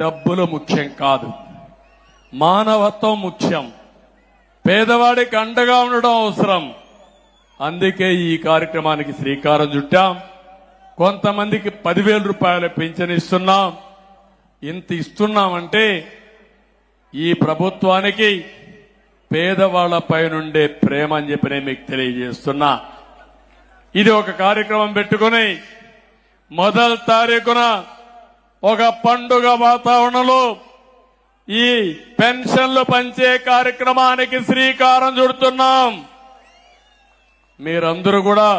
డబ్బులు ముఖ్యం కాదు, మానవత్వం ముఖ్యం. పేదవాడికి అండగా ఉండడం అవసరం. అందుకే ఈ కార్యక్రమానికి శ్రీకారం చుట్టాం. కొంతమందికి 10,000 రూపాయల పింఛను ఇస్తున్నాం. ఇంత ఇస్తున్నామంటే ఈ ప్రభుత్వానికి పేదవాళ్లపై నుండే ప్రేమ అని చెప్పి నేను మీకు తెలియజేస్తున్నా. ఇది ఒక కార్యక్రమం పెట్టుకుని 1 తారీఖున ఒక పండుగ వాతావరణంలో ఈ పెన్షన్లు పంచే కార్యక్రమానికి శ్రీకారం చుడుతున్నాం. మీరందరూ కూడా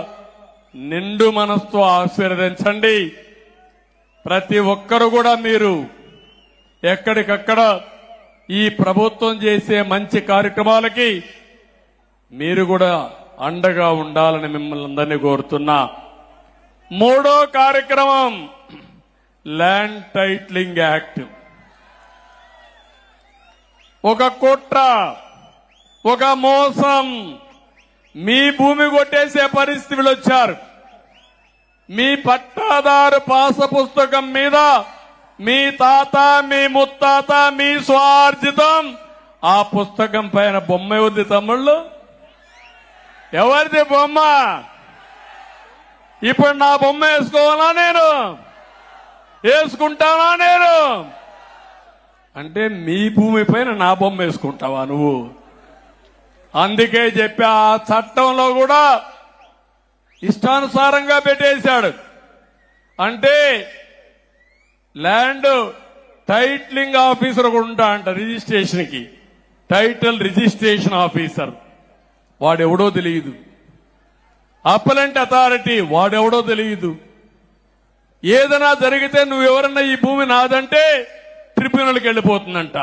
నిండు మనసుతో ఆశీర్వదించండి. ప్రతి ఒక్కరు కూడా మీరు ఎక్కడికక్కడ ఈ ప్రభుత్వం చేసే మంచి కార్యక్రమాలకి మీరు కూడా అండగా ఉండాలని మిమ్మల్ని అందరినీ కోరుతున్నా. 3వ కార్యక్రమం ల్యాండ్ టైటిలింగ్ యాక్ట్. ఒక కుట్ర, ఒక మోసం, మీ భూమి కొట్టేసే పరిస్థితులు వచ్చారు. మీ పట్టాదారు పాస పుస్తకం మీద మీ తాత మీ ముత్తాత మీ స్వార్జితం ఆ పుస్తకం పైన బొమ్మ ఉంది. తమ్ముళ్ళు, ఎవరిది బొమ్మ? ఇప్పుడు నా బొమ్మ వేసుకోవాలా? నేను వేసుకుంటానా? నేను అంటే మీ భూమి పైన నా బొమ్మ వేసుకుంటావా నువ్వు? అందుకే చెప్పా, ఆ చట్టంలో కూడా ఇష్టానుసారంగా పెట్టేశాడు. అంటే ల్యాండ్ టైటిలింగ్ ఆఫీసర్ ఒకడు ఉంటా అంట రిజిస్ట్రేషన్ కి, టైటిల్ రిజిస్ట్రేషన్ ఆఫీసర్. వాడెవడో తెలియదు. అప్పలెంట్ అథారిటీ వాడెవడో తెలియదు. ఏదైనా జరిగితే నువ్వెవరన్నా ఈ భూమి నాదంటే ట్రిబ్యునల్కి వెళ్ళిపోతుందంట.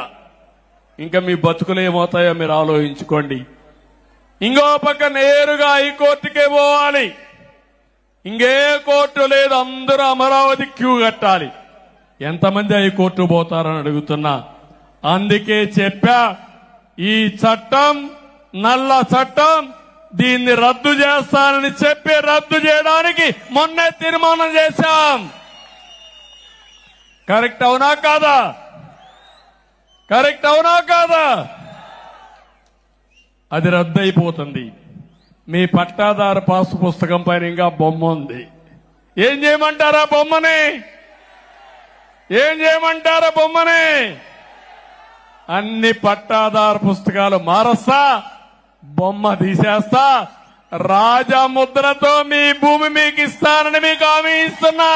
ఇంకా మీ బతుకులు ఏమవుతాయో మీరు ఆలోచించుకోండి. ఇంకో పక్క నేరుగా హైకోర్టుకే పోవాలి. ఇంకే కోర్టు లేదు, అందరూ అమరావతి క్యూ కట్టాలి. ఎంతమంది హైకోర్టు పోతారని అడుగుతున్నా. అందుకే చెప్పా, ఈ చట్టం నల్ల చట్టం, దీన్ని రద్దు చేస్తానని చెప్పి రద్దు చేయడానికి మొన్నే తీర్మానం చేశాం. కరెక్ట్ అవునా కాదా? కరెక్ట్ అవునా కాదా? అది రద్దయిపోతుంది. మీ పట్టాదారు పాసు పుస్తకం పైన ఇంకా బొమ్మ ఉంది. ఏం చేయమంటారా బొమ్మని? ఏం చేయమంటారా బొమ్మని? అన్ని పట్టాదారు పుస్తకాలు మారస్తా, బొమ్మ తీసేస్తా, రాజముద్రతో మీ భూమి మీకు ఇస్తానని మీకు హామీ ఇస్తున్నా.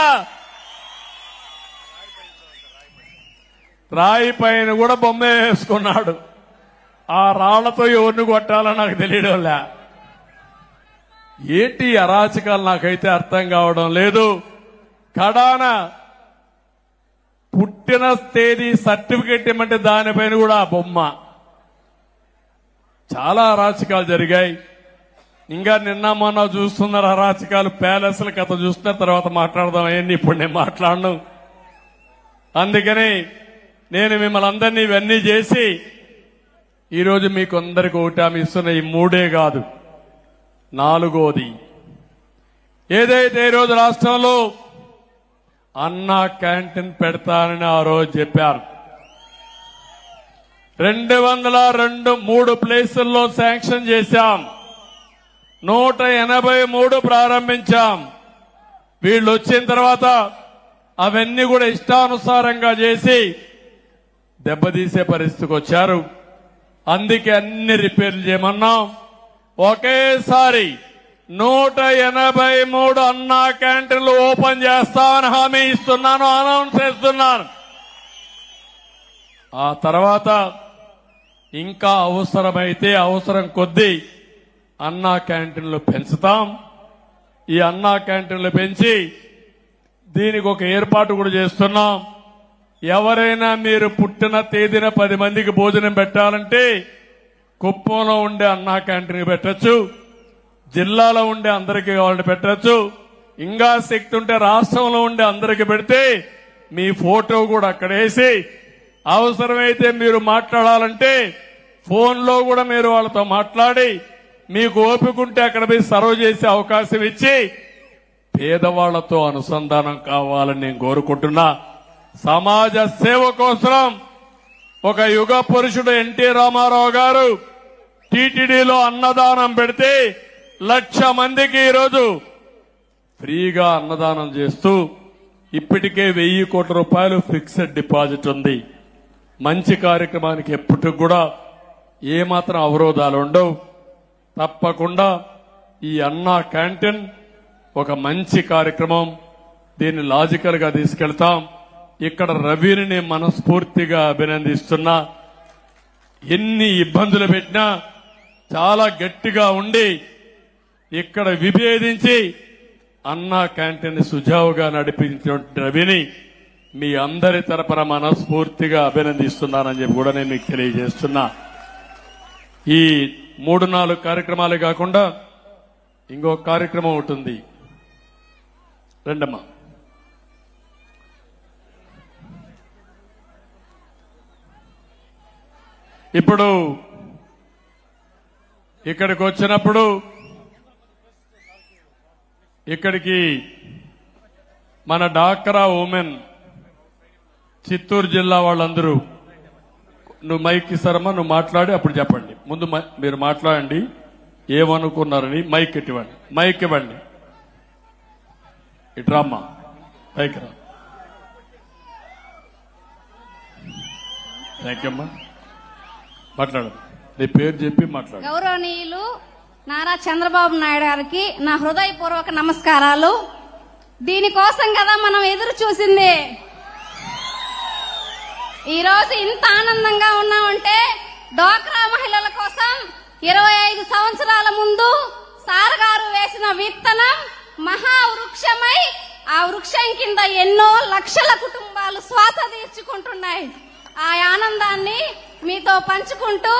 రాయి పైన కూడా బొమ్మ వేసుకున్నాడు. ఆ రాళ్లతో ఎవరిని కొట్టాలో నాకు తెలియడంలే. ఏంటి అరాచకాలు నాకైతే అర్థం కావడం లేదు. కడాన పుట్టిన తేదీ సర్టిఫికెట్ ఇవ్వమంటే దానిపైన కూడా ఆ బొమ్మ. చాలా అరాచకాలు జరిగాయి. ఇంకా నిన్న మొన్న చూస్తున్నారు అరాచకాలు. ప్యాలెస్ల కథ చూస్తున్న తర్వాత మాట్లాడదాం. అవన్నీ ఇప్పుడు నేను మాట్లాడను. అందుకని నేను మిమ్మల్ని అందరినీ ఇవన్నీ చేసి ఈరోజు మీకు అందరికి ఒకటి ఇస్తున్న ఈ మూడే కాదు, నాలుగోది ఏదైతే ఈరోజు రాష్ట్రంలో అన్నా క్యాంటీన్ పెడతానని ఆ రోజు చెప్పారు. 203 ప్లేసుల్లో శాంక్షన్ చేశాం. 183 ప్రారంభించాం. వీళ్ళు వచ్చిన తర్వాత అవన్నీ కూడా ఇష్టానుసారంగా చేసి దెబ్బతీసే పరిస్థితికి వచ్చారు. అందుకే అన్ని రిపేర్లు చేయమన్నాం. ఒకేసారి 183 అన్నా క్యాంటీన్లు ఓపెన్ చేస్తామని హామీ ఇస్తున్నాను, అనౌన్స్ చేస్తున్నాను. ఆ తర్వాత ఇంకా అవసరమైతే అవసరం కొద్దీ అన్నా క్యాంటీన్లు పెంచుతాం. ఈ అన్నా క్యాంటీన్లు పెంచి దీనికి ఒక ఏర్పాటు కూడా చేస్తున్నాం. ఎవరైనా మీరు పుట్టిన తేదీన 10 మందికి భోజనం పెట్టాలంటే కుప్పంలో ఉండే అన్నా క్యాంటీన్ పెట్టచ్చు, జిల్లాలో ఉండే అందరికీ కావాలంటే పెట్టచ్చు. ఇంకా శక్తి ఉంటే రాష్ట్రంలో ఉండే అందరికీ పెడితే మీ ఫోటో కూడా అక్కడ వేసి అవసరమైతే మీరు మాట్లాడాలంటే ఫోన్లో కూడా మీరు వాళ్ళతో మాట్లాడి మీకు ఓపికంటే అక్కడ పోయి సర్వ్ చేసే అవకాశం ఇచ్చి పేదవాళ్లతో అనుసంధానం కావాలని నేను కోరుకుంటున్నా. సమాజ సేవ కోసం ఒక యుగ పురుషుడు ఎన్టీ రామారావు గారు టీటీడీలో అన్నదానం పెడితే 1,00,000 మందికి ఈరోజు ఫ్రీగా అన్నదానం చేస్తూ ఇప్పటికే 1,000 కోట్ల రూపాయలు ఫిక్స్డ్ డిపాజిట్ ఉంది. మంచి కార్యక్రమానికి ఎప్పటికి కూడా ఏమాత్రం అవరోధాలు ఉండవు. తప్పకుండా ఈ అన్నా క్యాంటీన్ ఒక మంచి కార్యక్రమం. దీన్ని లాజికల్ గా తీసుకెళ్తాం. ఇక్కడ రవిని నేను మనస్ఫూర్తిగా అభినందిస్తున్నా. ఎన్ని ఇబ్బందులు పెట్టినా చాలా గట్టిగా ఉండి ఇక్కడ విభేదించి అన్నా క్యాంటీన్ సుజావుగా నడిపించిన రవిని మీ అందరి తరపున మనస్ఫూర్తిగా అభినందిస్తున్నానని చెప్పి కూడా నేను మీకు తెలియజేస్తున్నా. ఈ 3-4 కార్యక్రమాలే కాకుండా ఇంకో కార్యక్రమం ఉంటుంది. రెండమ్మా, ఇప్పుడు ఇక్కడికి వచ్చినప్పుడు ఇక్కడికి మన డాక్రా ఉమెన్ చిత్తూరు జిల్లా వాళ్ళందరూ, నువ్వు మైక్ ఇస్తారమ్మా, నువ్వు మాట్లాడి అప్పుడు చెప్పండి. ముందు మీరు మాట్లాడండి ఏమనుకున్నారని. మైక్ ఇవ్వండి, మైక్ ఇవ్వండి. ఇట్రామ్మా, మైక్ రా. థ్యాంక్ యూ అమ్మా. మాట్లాడు, నీ పేరు చెప్పి మాట్లాడు. గౌరవనీయులు నారా చంద్రబాబు నాయుడు గారికి నా హృదయపూర్వక నమస్కారాలు. దీనికోసం కదా మనం ఎదురు చూసింది. ఈరోజు ఇంత ఆనందంగా ఉన్నామంటే డ్వాక్రా మహిళల కోసం 25 సంవత్సరాల ముందు సార్ గారు వేసిన విత్తనం మహావృక్షమై ఆ వృక్షం కింద ఎన్నో లక్షల కుటుంబాలు శ్వాస తీర్చుకుంటున్నాయి. ఆ ఆనందాన్ని మీతో పంచుకుంటూ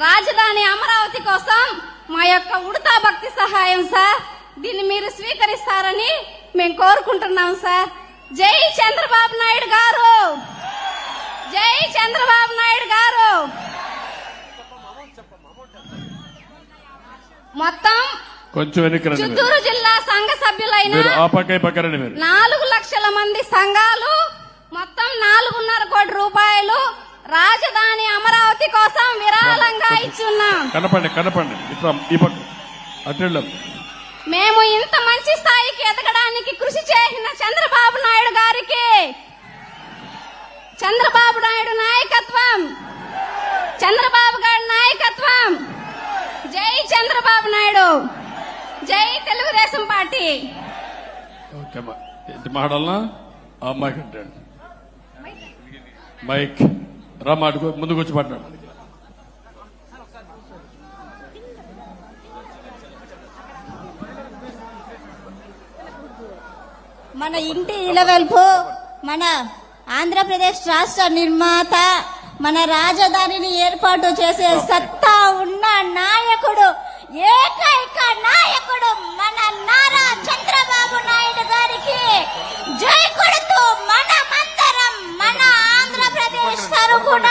రాజధాని అమరావతి కోసం మా యొక్క ఉడతా భక్తి సహాయం సార్, దీన్ని మీరు స్వీకరిస్తారని మేము కోరుకుంటున్నాం సార్. జై చంద్రబాబు నాయుడు గారు, జై చంద్రబాబు నాయుడు గారు. మొత్తం కొంచెం చిత్తూరు జిల్లా సంఘ సభ్యులైన 4 లక్షల మంది సంఘాలు మొత్తం 4.5 కోటి రూపాయలు రాజధాని అమరావతి కోసం విరాళంగా ఇచ్చున్నాం. కనపండి ఇట్లా ఈ పక్క అటెళ్ళం. మేము ఇంత మంచి స్థాయికి ఎదగడానికి కృషి చేసిన చంద్రబాబు నాయుడు గారికి, చంద్రబాబు నాయుడు నాయకత్వం, చంద్రబాబు గారి నాయకత్వం. జై చంద్రబాబు నాయుడు, జై తెలుగుదేశం పార్టీ. ఓకే ఏంటి మాట్లాడాలనా? ఆ మైక్ అంటే మైక్ రా మాట్లాడుకో, ముందుకు వచ్చి మాట్లాడు. మన ఇంటి ఇలవెల్పు, మన ఆంధ్రప్రదేశ్ రాష్ట్ర నిర్మాత, మన రాజధానిని ఏర్పాటు చేసే సత్తా ఉన్న నాయకుడు, ఏకైక నాయకుడు మన నారా చంద్రబాబు నాయుడు గారికి జై కొడుతూ మనమందరం మన ఆంధ్రప్రదేశ్ తరపున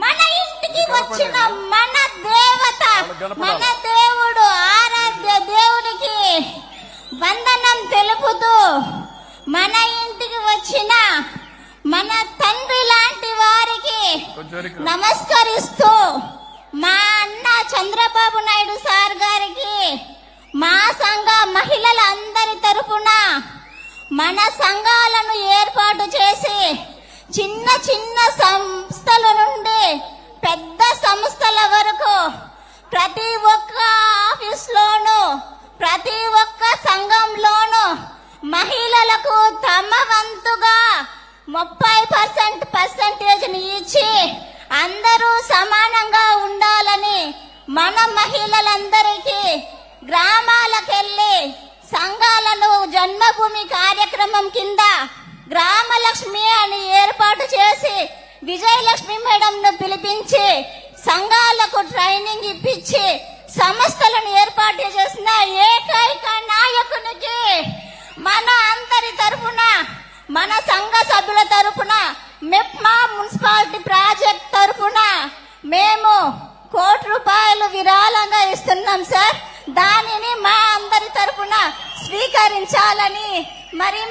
మన ఇంటికి వచ్చిన మన దేవత, మన దేవుడు, ఆరాధ్య దేవునికి వందనం తెలుపుతూ, మన ఇంటికి వచ్చిన మన తండ్రి లాంటి వారికి నమస్కరిస్తూ, మా అన్న చంద్రబాబు నాయుడు సార్ గారికి మా సంఘ మహిళలందరి తరపున మన సంఘాలను ఏర్పాటు చేసి చిన్న చిన్న సంస్థల నుండి పెద్ద సంస్థల వరకు ప్రతి ఒక్క ఆఫీస్లోనూ, ప్రతి ఒక్క సంఘంలోనూ మహిళలకు తమ వంతుగా 30% ఇచ్చి అందరూ సమానంగా ఉండాలని మన మహిళలందరికీ గ్రామాలకెళ్లి సంఘాలను జన్మభూమి కార్యక్రమం కింద గ్రామలక్ష్మి అని ఏర్పాటు చేసి విజయలక్ష్మి మేడంను పిలిపించి సంఘాలకు ట్రైనింగ్ ఇప్పించి సంస్థలను ఏర్పాటు చేసిన ఏకైక నాయకునికి మన అందరి తరపున, మన సంఘ సభ్యుల తరపున, మెప్మా మున్సిపాలిటీ ప్రాజెక్ట్ తరపున మేము 1 కోటి రూపాయలు విరాళంగా ఇస్తున్నాం సార్. దానిని మా అందరి తరపున స్వీకరించాలని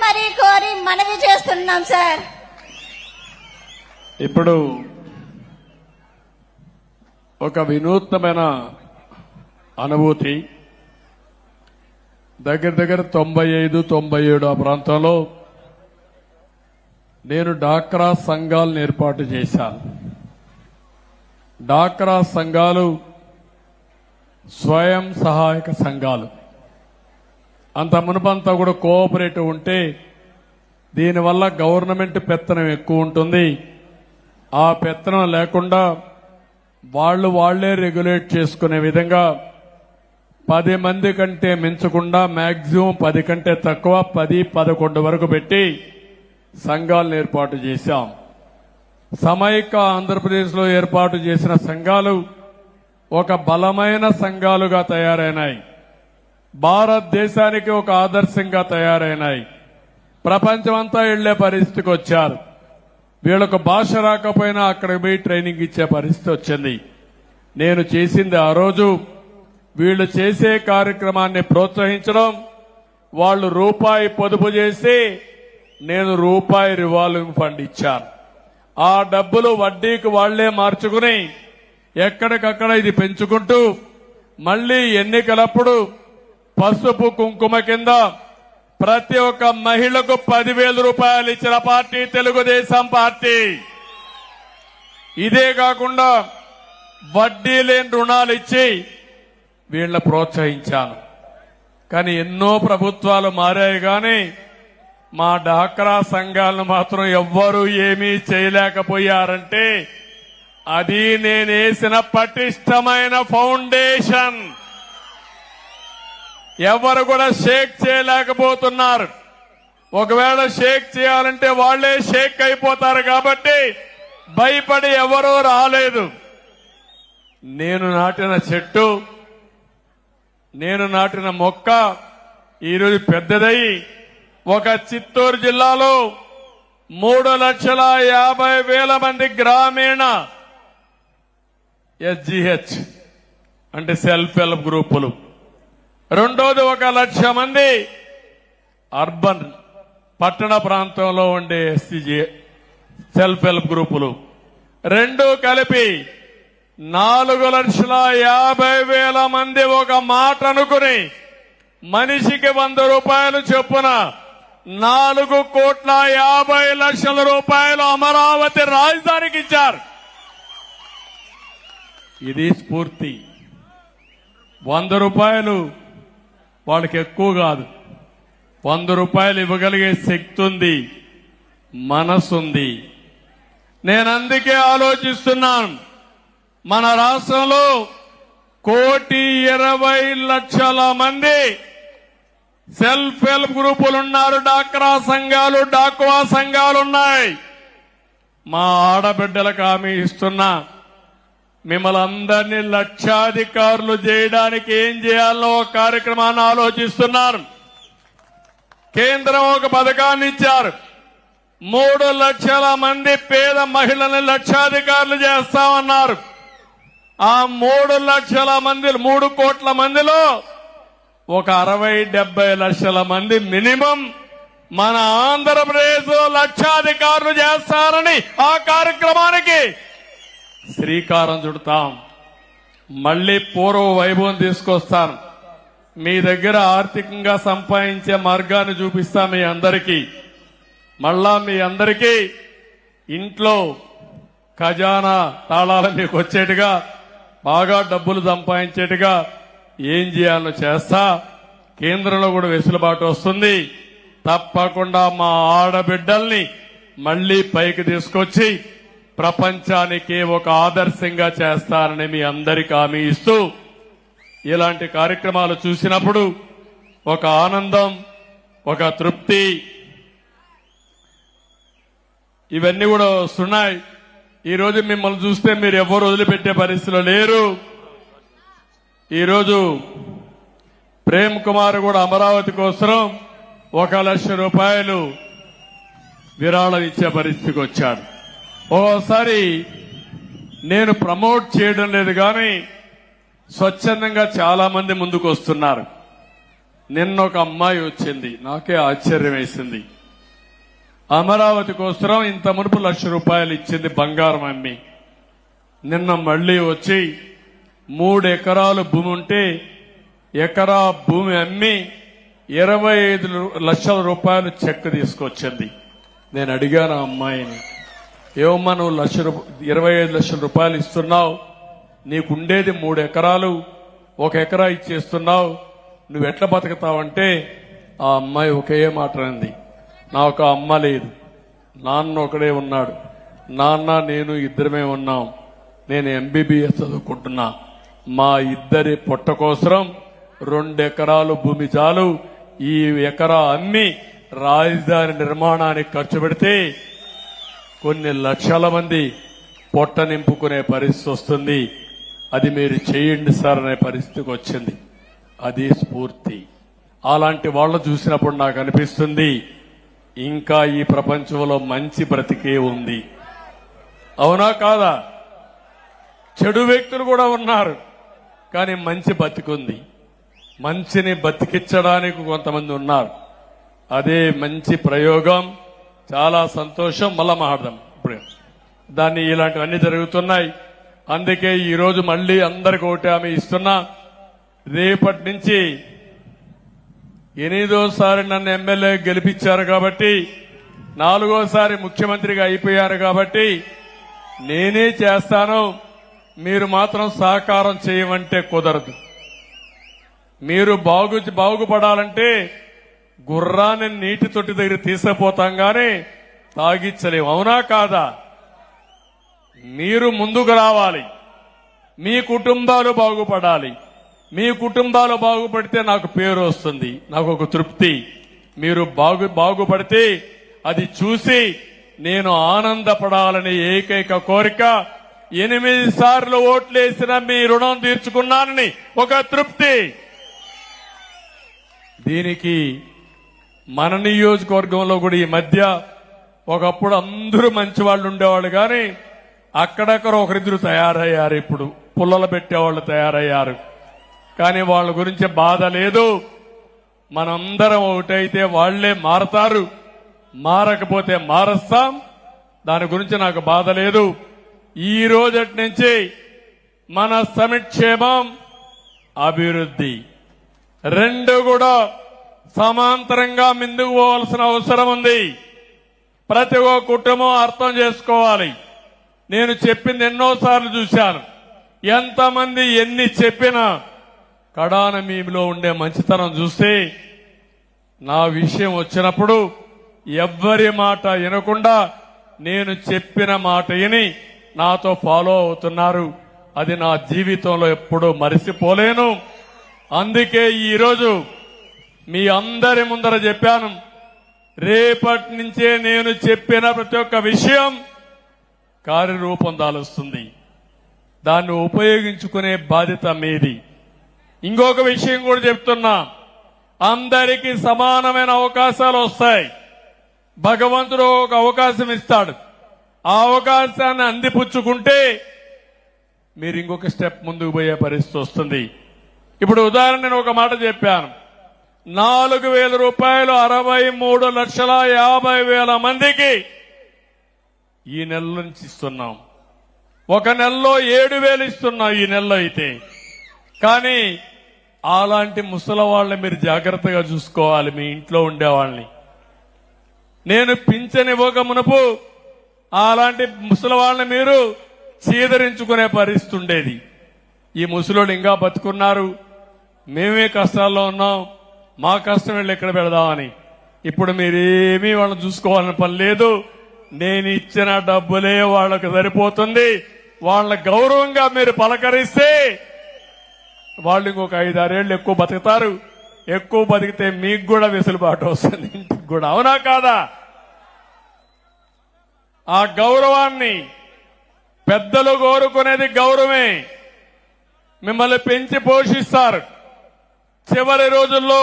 మరీ కోరి మనవి చేస్తున్నాం సార్. ఇప్పుడు ఒక వినూత్నమైన అనుభూతి. దగ్గర 95-97 ఆ ప్రాంతంలో నేను డాక్రా సంఘాలను ఏర్పాటు చేశాను. డాక్రా సంఘాలు స్వయం సహాయక సంఘాలు. అంత మునుపంతా కూడా కోఆపరేటివ్ ఉంటే దీనివల్ల గవర్నమెంట్ పెత్తనం ఎక్కువ ఉంటుంది. ఆ పెత్తనం లేకుండా వాళ్లే రెగ్యులేట్ చేసుకునే విధంగా 10 మంది కంటే మించకుండా మాక్సిమం 10 కంటే తక్కువ 10-11 వరకు పెట్టి సంఘాలను ఏర్పాటు చేశాం. సమైక్య ఆంధ్రప్రదేశ్లో ఏర్పాటు చేసిన సంఘాలు ఒక బలమైన సంఘాలుగా తయారైనాయి. భారతదేశానికి ఒక ఆదర్శంగా తయారైనాయి. ప్రపంచమంతా వెళ్లే పరిస్థితికి వచ్చారు. వీళ్ళకు భాష రాకపోయినా అక్కడికి పోయి ట్రైనింగ్ ఇచ్చే పరిస్థితి వచ్చింది. నేను చేసింది ఆ రోజు వీళ్ళు చేసే కార్యక్రమాన్ని ప్రోత్సహించడం. వాళ్ళు రూపాయి పొదుపు చేసి నేను రూపాయి రివాల్వింగ్ ఫండ్ ఇచ్చాను. ఆ డబ్బులు వడ్డీకి వాళ్లే మార్చుకుని ఎక్కడికక్కడ ఇది పెంచుకుంటూ మళ్లీ ఎన్నికలప్పుడు పసుపు కుంకుమ కింద ప్రతి ఒక్క మహిళకు 10,000 రూపాయలు ఇచ్చిన పార్టీ తెలుగుదేశం పార్టీ. ఇదే కాకుండా వడ్డీ లేని రుణాలు ఇచ్చి వీళ్ళని ప్రోత్సహించాను. కానీ ఎన్నో ప్రభుత్వాలు మారాయి గాని మా డాక్రా సంఘాలను మాత్రం ఎవ్వరూ ఏమీ చేయలేకపోయారంటే అది నేనేసిన పటిష్టమైన ఫౌండేషన్. ఎవరు కూడా షేక్ చేయలేకపోతున్నారు. ఒకవేళ షేక్ చేయాలంటే వాళ్లే షేక్ అయిపోతారు కాబట్టి భయపడి ఎవరూ రాలేదు. నేను నాటిన చెట్టు, నేను నాటిన మొక్క ఈరోజు పెద్దదై ఒక చిత్తూరు జిల్లాలో 3,50,000 మంది గ్రామీణ SGH అంటే సెల్ఫ్ హెల్ప్ గ్రూపులు, రెండోది 1,00,000 మంది అర్బన్ పట్టణ ప్రాంతంలో ఉండే సెల్ఫ్ హెల్ప్ గ్రూపులు రెండు కలిపి 4,50,000 మంది ఒక మాట అనుకుని మనిషికి 100 రూపాయలు చొప్పున 4,50,00,000 రూపాయలు అమరావతి రాజధానికి ఇచ్చారు. ఇది స్ఫూర్తి. 100 రూపాయలు వాళ్ళకి ఎక్కువ కాదు. 100 రూపాయలు ఇవ్వగలిగే శక్తి ఉంది, మనసుంది. నేను అందుకే ఆలోచిస్తున్నాను, మన రాష్ట్రంలో 1,20,00,000 మంది సెల్ఫ్ హెల్ప్ గ్రూపులున్నారు. డాక్రా సంఘాలు, డాక్వా సంఘాలున్నాయి. మా ఆడబిడ్డలకు హామీ ఇస్తున్నా, మిమ్మల్ని అందరినీ లక్షాధికారులు చేయడానికి ఏం చేయాలో ఒక కార్యక్రమాన్ని ఆలోచిస్తున్నారు. కేంద్రం ఒక పథకాన్ని ఇచ్చారు. 3 లక్షల మంది పేద మహిళల్ని లక్షాధికారులు చేస్తామన్నారు. ఆ 3 లక్షల మంది 3 కోట్ల మందిలో ఒక 60-70 లక్షల మంది మినిమం మన ఆంధ్రప్రదేశ్ లక్షాధికారులు చేస్తారని ఆ కార్యక్రమానికి శ్రీకారం చుడతాం. మళ్లీ పూర్వ వైభవం తీసుకొస్తాను. మీ దగ్గర ఆర్థికంగా సంపాదించే మార్గాన్ని చూపిస్తా. మీ అందరికీ మళ్ళా మీ అందరికీ ఇంట్లో ఖజానా తాళాలు మీకు వచ్చేట్టుగా, బాగా డబ్బులు సంపాదించేట్టుగా ఏం చేయాలో చేస్తా. కేంద్రంలో కూడా వెసులుబాటు వస్తుంది. తప్పకుండా మా ఆడబిడ్డల్ని మళ్లీ పైకి తీసుకొచ్చి ప్రపంచానికి ఒక ఆదర్శంగా చేస్తానని మీ అందరికీ హామీ ఇస్తూ, ఇలాంటి కార్యక్రమాలు చూసినప్పుడు ఒక ఆనందం, ఒక తృప్తి, ఇవన్నీ కూడా వస్తున్నాయి. ఈరోజు మిమ్మల్ని చూస్తే మీరు ఎవరు వదిలిపెట్టే పరిస్థితిలో లేరు. ఈరోజు ప్రేమ్ కుమార్ కూడా అమరావతి కోసం 1,00,000 రూపాయలు విరాళం ఇచ్చే పరిస్థితికి వచ్చాడు. ఓసారి నేను ప్రమోట్ చేయడం లేదు కానీ స్వచ్ఛందంగా చాలా మంది ముందుకు వస్తున్నారు. నిన్న ఒక అమ్మాయి వచ్చింది, నాకే ఆశ్చర్యం వేసింది. అమరావతి కోసం ఇంత మునుపు 1,00,000 రూపాయలు ఇచ్చింది బంగారం అమ్మి. నిన్న మళ్లీ వచ్చి 3 ఎకరాలు భూమి ఉంటే ఎకరా భూమి అమ్మి 25 లక్షల రూపాయలు చెక్ తీసుకొచ్చింది. నేను అడిగాను ఆ అమ్మాయిని, ఏమమ్మా నువ్వు 25 లక్షల రూపాయలు ఇస్తున్నావు, నీకుండేది 3 ఎకరాలు, 1 ఎకరా ఇచ్చేస్తున్నావు, నువ్వెట్లా బతుకుతావంటే ఆ అమ్మాయి ఒకే మాట అంది, నాకు అమ్మ లేదు, నాన్న ఒకడే ఉన్నాడు, నాన్న నేను ఇద్దరమే ఉన్నాం, నేను ఎంబీబీఎస్ చదువుకుంటున్నా, మా ఇద్దరి పొట్ట కోసం 2 ఎకరాలు భూమి చాలు, ఈ ఎకరా అమ్మి రాజధాని నిర్మాణానికి ఖర్చు పెడితే కొన్ని లక్షల మంది పొట్ట నింపుకునే పరిస్థితి వస్తుంది, అది మీరు చేయండి సార్ అనే పరిస్థితికి వచ్చింది. అది స్ఫూర్తి. అలాంటి వాళ్ళు చూసినప్పుడు నాకు అనిపిస్తుంది ఇంకా ఈ ప్రపంచంలో మంచి బ్రతికే ఉంది. అవునా కాదా? చెడు వ్యక్తులు కూడా ఉన్నారు, కానీ మంచి బతికుంది. మంచిని బతికించడానికి కొంతమంది ఉన్నారు. అదే మంచి ప్రయోగం. చాలా సంతోషం. మళ్ళా మాట్లాడదాం ఇప్పుడు. దాన్ని ఇలాంటివన్నీ జరుగుతున్నాయి. అందుకే ఈ రోజు మళ్లీ అందరికి ఒకటి హామీ ఇస్తున్నా, రేపటి నుంచి 8వ నన్ను ఎమ్మెల్యే గెలిపించారు కాబట్టి, 4వసారి ముఖ్యమంత్రిగా అయిపోయారు కాబట్టి నేనే చేస్తాను, మీరు మాత్రం సహకారం చేయమంటే కుదరదు. మీరు బాగుపడాలంటే గుర్రాన్ని నీటి తొట్టి దగ్గర తీసుకుపోతాం గానీ తాగిచ్చలేము. అవునా కాదా? మీరు ముందుకు రావాలి, మీ కుటుంబాలు బాగుపడాలి. మీ కుటుంబాలు బాగుపడితే నాకు పేరు వస్తుంది, నాకు ఒక తృప్తి. మీరు బాగుపడితే అది చూసి నేను ఆనందపడాలని ఏకైక కోరిక. 8 సార్లు ఓట్లేసిన మీ రుణం తీర్చుకున్నానని ఒక తృప్తి. దీనికి మన నియోజకవర్గంలో కూడా ఈ మధ్య ఒకప్పుడు అందరూ మంచి వాళ్ళు ఉండేవాళ్ళు, కానీ అక్కడక్కడ ఒకరిద్దరు తయారయ్యారు. ఇప్పుడు పుల్లలు పెట్టేవాళ్ళు తయారయ్యారు, కానీ వాళ్ళ గురించి బాధ లేదు. మనందరం ఒకటైతే వాళ్లే మారతారు, మారకపోతే మారుస్తాం. దాని గురించి నాకు బాధ లేదు. ఈ రోజటి నుంచి మన సమిక్షేమం, అభివృద్ధి రెండు కూడా సమాంతరంగా ముందుకు పోవాల్సిన అవసరం ఉంది. ప్రతి ఒక్క కుటుంబం అర్థం చేసుకోవాలి. నేను చెప్పింది ఎన్నోసార్లు చూశాను. ఎంతమంది ఎన్ని చెప్పినా కడాన మీలో ఉండే మంచితనం చూస్తే నా విషయం వచ్చినప్పుడు ఎవ్వరి మాట వినకుండా నేను చెప్పిన మాట విని నాతో ఫాలో అవుతున్నారు. అది నా జీవితంలో ఎప్పుడూ మరిసిపోలేను. అందుకే ఈరోజు మీ అందరి ముందర చెప్పాను, రేపటి నుంచే నేను చెప్పిన ప్రతి ఒక్క విషయం కార్యరూపం దాలుస్తుంది. దాన్ని ఉపయోగించుకునే బాధ్యత మీది. ఇంకొక విషయం కూడా చెప్తున్నా, అందరికీ సమానమైన అవకాశాలు వస్తాయి. భగవంతుడు ఒక అవకాశం ఇస్తాడు. ఆ అవకాశాన్ని అందిపుచ్చుకుంటే మీరు ఇంకొక స్టెప్ ముందుకు పోయే పరిస్థితి వస్తుంది. ఇప్పుడు ఉదాహరణ నేను ఒక మాట చెప్పాను, 4,000 రూపాయలు 63,50,000 మందికి ఈ నెల నుంచి ఇస్తున్నాం. ఒక నెలలో 7,000 ఇస్తున్నాం ఈ నెలలో అయితే. కానీ అలాంటి ముసలి వాళ్ళని మీరు జాగ్రత్తగా చూసుకోవాలి, మీ ఇంట్లో ఉండేవాళ్ళని. నేను పింఛన్ ఇవ్వక మునుపు అలాంటి ముసలి వాళ్ళని మీరు చీదరించుకునే పరిస్థితి ఉండేది. ఈ ముసలోళ్ళు ఇంకా బతుకున్నారు, మేమే కష్టాల్లో ఉన్నాం, మా కష్టం వెళ్ళి ఎక్కడ పెడదామని. ఇప్పుడు మీరేమీ వాళ్ళని చూసుకోవాలని పని లేదు. నేను ఇచ్చిన డబ్బులే వాళ్ళకు సరిపోతుంది. వాళ్ళ గౌరవంగా మీరు పలకరిస్తే వాళ్ళు ఇంకొక 5-6 ఏళ్ళు ఎక్కువ బతుకుతారు. ఎక్కువ బతికితే మీకు కూడా వెసులుబాటు వస్తుంది, ఇంటికి కూడా. అవునా కాదా? ఆ గౌరవాన్ని పెద్దలు కోరుకునేది గౌరవమే. మిమ్మల్ని పెంచి పోషిస్తారు. చివరి రోజుల్లో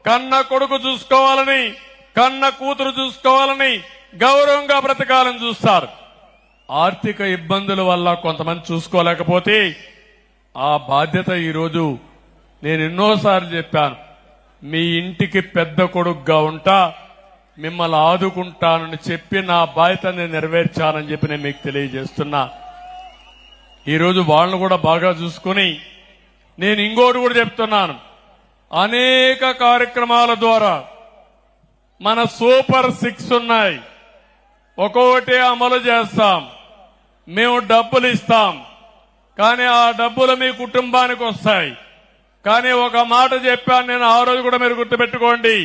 కన్న కొడుకు చూసుకోవాలని, కన్న కూతురు చూసుకోవాలని, గౌరవంగా బ్రతకాలని చూస్తారు. ఆర్థిక ఇబ్బందుల వల్ల కొంతమంది చూసుకోలేకపోతే ఆ బాధ్యత ఈరోజు నేను ఎన్నోసార్లు చెప్పాను, మీ ఇంటికి పెద్ద కొడుకుగా ఉంటా, మిమ్మల్ని ఆదుకుంటానని చెప్పి నా బాధ్యత నేను నెరవేర్చానని చెప్పి నేను మీకు తెలియజేస్తున్నా. ఈరోజు వాళ్ళను కూడా బాగా చూసుకుని నేను ఇంకోటి కూడా చెప్తున్నాను, అనేక కార్యక్రమాల ద్వారా మన సూపర్ 6 ఉన్నాయి. ఒక్కొక్కటి అమలు చేస్తాం. మేము డబ్బులు ఇస్తాం, కానీ ఆ డబ్బులు మీ కుటుంబానికి వస్తాయి. కానీ ఒక మాట చెప్పాను నేను, ఆ రోజు కూడా మీరు గుర్తుపెట్టుకోండి.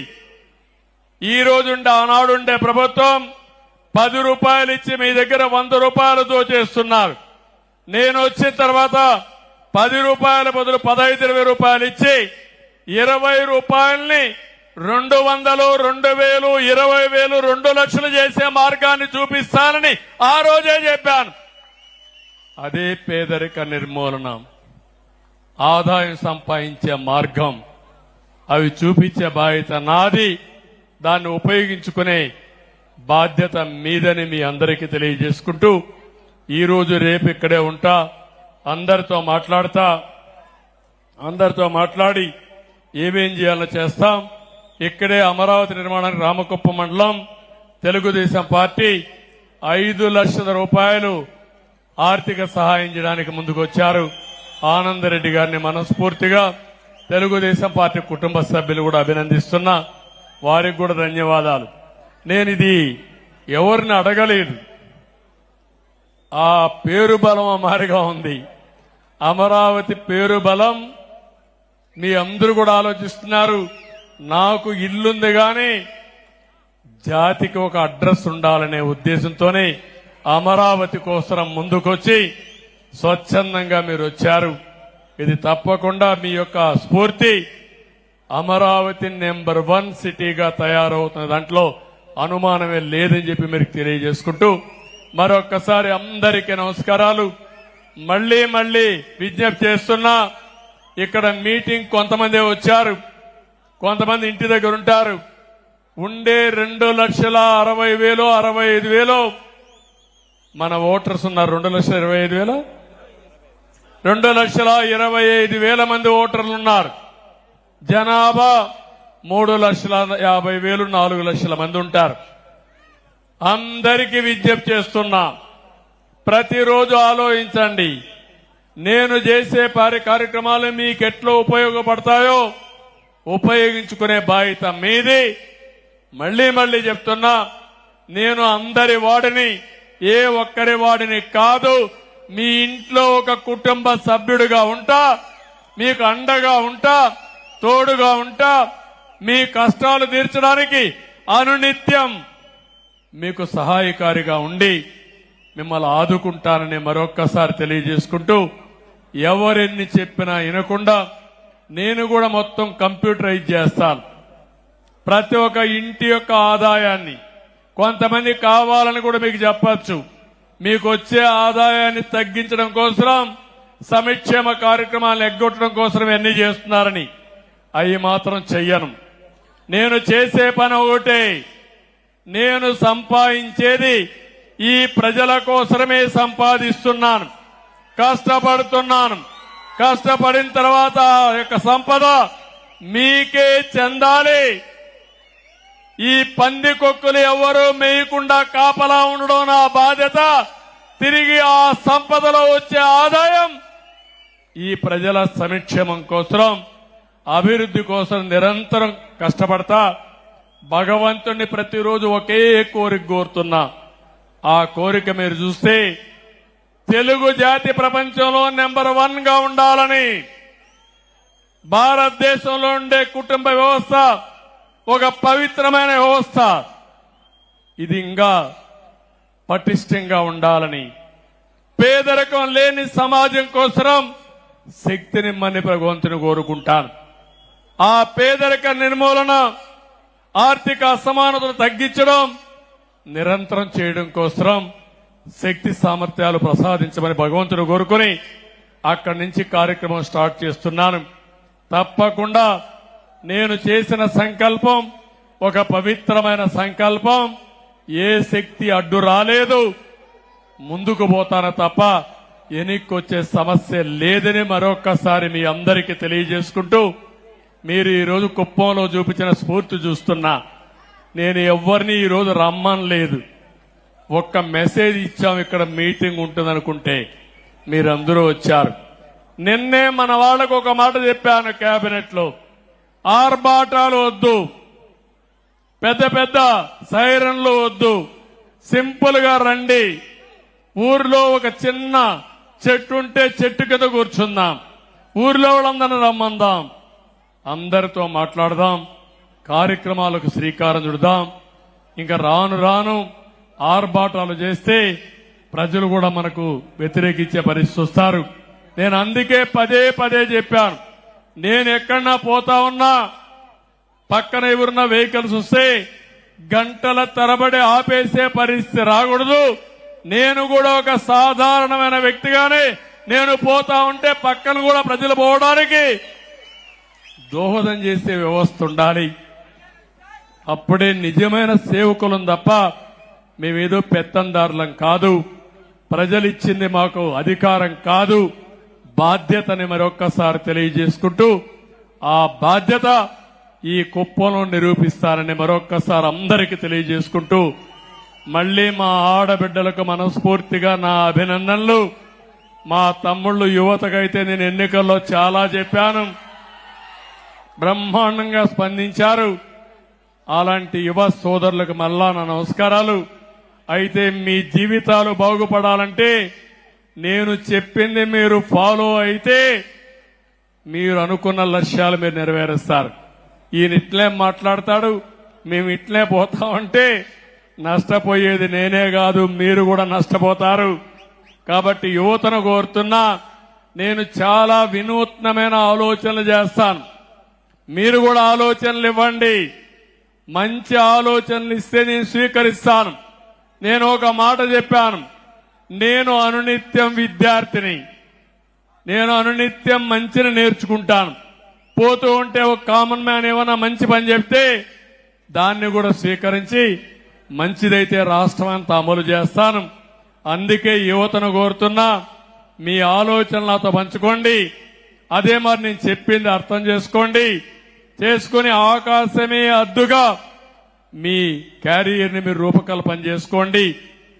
ఈ రోజుండే ఆనాడుండే ప్రభుత్వం 10 రూపాయలు ఇచ్చి మీ దగ్గర 100 రూపాయలు దోచేస్తున్నారు. నేను వచ్చిన తర్వాత 10 రూపాయల బదులు 15-20 రూపాయలు ఇచ్చి 20 రూపాయల్ని 200, 2,000, 20,000, 2 లక్షలు చేసే మార్గాన్ని చూపిస్తానని ఆ రోజే చెప్పాను. అదే పేదరిక నిర్మూలన, ఆదాయం సంపాదించే మార్గం, అవి చూపించే బాధ్యత నాది. దాన్ని ఉపయోగించుకునే బాధ్యత మీదని మీ అందరికీ తెలియజేసుకుంటూ, ఈరోజు రేపు ఇక్కడే ఉంటా, అందరితో మాట్లాడి ఏమేం చేయాలో చేస్తాం. ఇక్కడే అమరావతి నిర్మాణానికి రామకుప్ప మండలం తెలుగుదేశం పార్టీ 5 లక్షల రూపాయలు ఆర్థిక సహాయం చేయడానికి ముందుకొచ్చారు. ఆనందరెడ్డి గారిని మనస్ఫూర్తిగా తెలుగుదేశం పార్టీ కుటుంబ సభ్యులు కూడా అభినందిస్తున్నా. వారికి కూడా ధన్యవాదాలు. నేను ఇది ఎవరిని అడగలేదు, ఆ పేరు బలం మారిగా ఉంది. అమరావతి పేరు బలం మీ అందరూ కూడా ఆలోచిస్తున్నారు. నాకు ఇల్లుంది గాని జాతికి ఒక అడ్రస్ ఉండాలనే ఉద్దేశంతోనే అమరావతి కోసం ముందుకొచ్చి స్వచ్ఛందంగా మీరు వచ్చారు. ఇది తప్పకుండా మీ యొక్క స్ఫూర్తి అమరావతి నెంబర్ 1 సిటీగా తయారవుతున్న దాంట్లో అనుమానమే లేదని చెప్పి మీరు తెలియజేసుకుంటూ మరొక్కసారి అందరికీ నమస్కారాలు. మళ్లీ విజ్ఞప్తి చేస్తున్నా, ఇక్కడ మీటింగ్ కొంతమంది వచ్చారు, కొంతమంది ఇంటి దగ్గర ఉంటారు. ఉండే 2,60,000, 65,000 మన ఓటర్స్ ఉన్నారు. 2,25,000, 2,25,000 మంది ఓటర్లు ఉన్నారు. జనాభా 3,50,000, 4 లక్షల మంది ఉంటారు. అందరికీ విజ్ఞప్తి చేస్తున్నా, ప్రతిరోజు ఆలోచించండి. నేను చేసే కార్యక్రమాలు మీకు ఎట్లా ఉపయోగపడతాయో ఉపయోగించుకునే బాధ్యత మీది. మళ్ళీ చెప్తున్నా, నేను అందరి వాడిని, ఏ ఒక్కరి వాడిని కాదు. మీ ఇంట్లో ఒక కుటుంబ సభ్యుడిగా ఉంటా, మీకు అండగా ఉంటా, తోడుగా ఉంటా, మీ కష్టాలు తీర్చడానికి అనునిత్యం మీకు సహాయకారిగా ఉండి మిమ్మల్ని ఆదుకుంటానని మరొక్కసారి తెలియజేసుకుంటూ, ఎవరెన్ని చెప్పినా వినకుండా నేను కూడా మొత్తం కంప్యూటరైజ్ చేస్తాను. ప్రతి ఒక్క ఇంటి యొక్క ఆదాయాన్ని, కొంతమంది కావాలని కూడా మీకు చెప్పచ్చు, మీకు వచ్చే ఆదాయాన్ని తగ్గించడం కోసం, సంక్షేమ కార్యక్రమాలను ఎగ్గొట్టడం కోసం ఎన్ని చేస్తున్నారని. అవి మాత్రం చెయ్యను. నేను చేసే పని ఒకటే, నేను సంపాదించేది ఈ ప్రజల కోసమే సంపాదిస్తున్నాను, కష్టపడుతున్నాను. కష్టపడిన తర్వాత ఆ యొక్క సంపద మీకే చెందాలి. ఈ పందికొక్కులు ఎవరు మేయకుండా కాపలా ఉండడం నా బాధ్యత. తిరిగి ఆ సంపదలో వచ్చే ఆదాయం ఈ ప్రజల సంక్షేమం కోసం, అభివృద్ధి కోసం నిరంతరం కష్టపడతా. భగవంతుణ్ణి ప్రతిరోజు ఒకే కోరిక కోరుతున్నా. ఆ కోరిక మీరు చూస్తే తెలుగు జాతి ప్రపంచంలో నెంబర్ 1 గా ఉండాలని. భారతదేశంలో ఉండే కుటుంబ వ్యవస్థ ఒక పవిత్రమైన వ్యవస్థ. ఇది ఇంకా పటిష్టంగా ఉండాలని, పేదరికం లేని సమాజం కోసం శక్తిని మని భగవంతుని కోరుకుంటాను. ఆ పేదరిక నిర్మూలన, ఆర్థిక అసమానతలు తగ్గించడం నిరంతరం చేయడం కోసం శక్తి సామర్థ్యాలు ప్రసాదించమని భగవంతుని కోరుకుని అక్కడి నుంచి కార్యక్రమం స్టార్ట్ చేస్తున్నాను. తప్పకుండా నేను చేసిన సంకల్పం ఒక పవిత్రమైన సంకల్పం. ఏ శక్తి అడ్డు రాలేదు, ముందుకు పోతాను తప్ప ఎనిక్కొచ్చే సమస్య లేదని మరొక్కసారి మీ అందరికీ తెలియజేసుకుంటూ, మీరు ఈరోజు కుప్పంలో చూపించిన స్ఫూర్తి చూస్తున్నా. నేను ఎవరిని ఈరోజు రమ్మనలేదు, ఒక్క మెసేజ్ ఇచ్చాం ఇక్కడ మీటింగ్ ఉంటుందనుకుంటే మీరందరూ వచ్చారు. నిన్నే మన వాళ్లకు ఒక మాట చెప్పాను కేబినెట్ లో, ఆర్భాటాలు వద్దు, పెద్ద పెద్ద సైరన్లు వద్దు, సింపుల్ గా రండి. ఊర్లో ఒక చిన్న చెట్టు ఉంటే చెట్టు కింద కూర్చుందాం, ఊర్లో వాళ్ళందరినీ రమ్మందాం, అందరితో మాట్లాడదాం, కార్యక్రమాలకు శ్రీకారం చుడదాం. ఇంకా రాను రాను ఆర్భాటాలు చేస్తే ప్రజలు కూడా మనకు వ్యతిరేకించే పరిస్థితి వస్తారు. నేను అందుకే పదే చెప్పాను, నేను ఎక్కడన్నా పోతా ఉన్నా పక్కన ఎవరున్న వెహికల్స్ వస్తే గంటల తరబడి ఆపేసే పరిస్థితి రాకూడదు. నేను కూడా ఒక సాధారణమైన వ్యక్తిగానే నేను పోతా ఉంటే పక్కన కూడా ప్రజలు పోవడానికి దోహదం చేసే వ్యవస్థ ఉండాలి. అప్పుడే నిజమైన సేవకులం తప్ప మేమేదో పెత్తందారులం కాదు. ప్రజలిచ్చింది మాకు అధికారం కాదు, బాధ్యతని మరొక్కసారి తెలియజేసుకుంటూ, ఆ బాధ్యత ఈ కుప్పంలో నిరూపిస్తానని మరొక్కసారి అందరికీ తెలియజేసుకుంటూ, మళ్లీ మా ఆడబిడ్డలకు మనస్ఫూర్తిగా నా అభినందనలు. మా తమ్ముళ్ళు యువతకైతే నేను ఎన్నికల్లో చాలా చెప్పాను, బ్రహ్మాండంగా స్పందించారు. అలాంటి యువ సోదరులకు మళ్ళా నా నమస్కారాలు. అయితే మీ జీవితాలు బాగుపడాలంటే నేను చెప్పింది మీరు ఫాలో అయితే మీరు అనుకున్న లక్ష్యాలు మీరు నెరవేరుస్తారు. ఈయన ఇట్లే మాట్లాడతాడు, మేము ఇట్లే పోతామంటే నష్టపోయేది నేనే కాదు, మీరు కూడా నష్టపోతారు. కాబట్టి యువతను కోరుతున్నా, నేను చాలా వినూత్నమైన ఆలోచనలు చేస్తాను, మీరు కూడా ఆలోచనలు ఇవ్వండి. మంచి ఆలోచనలు ఇస్తే నేను స్వీకరిస్తాను. నేను ఒక మాట చెప్పాను, నేను అనునిత్యం విద్యార్థిని, నేను అనునిత్యం మంచిని నేర్చుకుంటాను. పోతూ ఉంటే ఒక కామన్ మ్యాన్ ఏమైనా మంచి పని చెప్తే దాన్ని కూడా స్వీకరించి మంచిదైతే రాష్ట్రం అంతా అమలు చేస్తాను. అందుకే యువతను కోరుతున్నా, మీ ఆలోచనలు నాతో పంచుకోండి. అదే మరి నేను చెప్పింది అర్థం చేసుకోండి. చేసుకుని అవకాశమే అద్దుగా మీ క్యారియర్ని మీరు రూపకల్పన చేసుకోండి,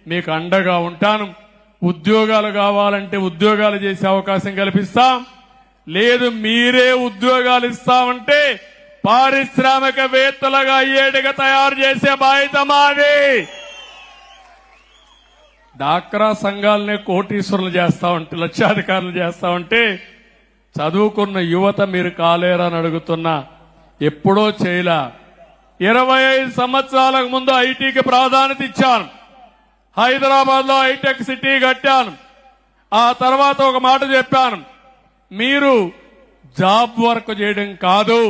మీకు అండగా ఉంటాను. ఉద్యోగాలు కావాలంటే ఉద్యోగాలు చేసే అవకాశం కల్పిస్తాం. లేదు మీరే ఉద్యోగాలు ఇస్తామంటే పారిశ్రామికవేత్తలుగా అయ్యేట్టుగా తయారు చేసే బాధ్యత మాది. డాక్రా సంఘాలనే కోటీశ్వరులు చేస్తామంటే, లక్షాధికారులు చేస్తామంటే చదువుకున్న యువత మీరు కాలేరని అడుగుతున్నా. ఎప్పుడో చేయలా. 25 సంవత్సరాలకు ముందు ఐటీకి ప్రాధాన్యత ఇచ్చాను. హైదరాబాద్ లో హైటెక్ సిటీ కట్టాను. ఆ తర్వాత ఒక మాట చెప్పాను, మీరు జాబ్ వర్క్ చేయడం కాదు,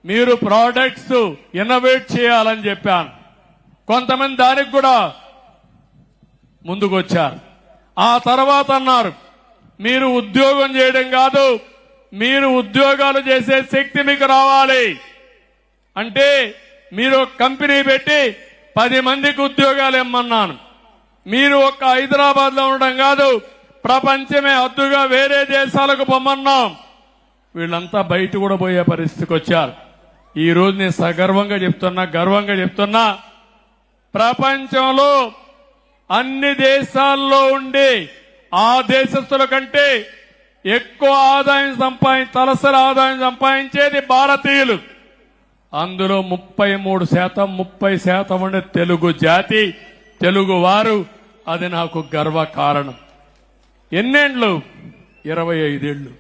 మీరు ప్రోడక్ట్స్ ఇన్నోవేట్ చేయాలని చెప్పాను. కొంతమంది దానికి కూడా ముందుకొచ్చారు. ఆ తర్వాత అన్నారు, మీరు ఉద్యోగం చేయడం కాదు, మీరు ఉద్యోగాలు చేసే శక్తి మీకు రావాలి అంటే మీరు ఒక కంపెనీ పెట్టి 10 మందికి ఉద్యోగాలు ఇమ్మన్నాను. మీరు ఒక్క హైదరాబాద్ లో ఉండడం కాదు, ప్రపంచమే హద్దుగా వేరే దేశాలకు పొమ్మన్నాం. వీళ్ళంతా బయట కూడా పోయే పరిస్థితికి వచ్చారు. ఈ రోజు నేను సగర్వంగా చెప్తున్నా, గర్వంగా చెప్తున్నా, ప్రపంచంలో అన్ని దేశాల్లో ఉండి ఆ దేశస్తుల కంటే ఎక్కువ తలసరి ఆదాయం సంపాదించేది భారతీయులు. అందులో 33%, 30% ఉండే తెలుగు జాతి, తెలుగు వారు. అది నాకు గర్వ కారణం. ఎన్నేండ్లు? 25 ఏళ్లు.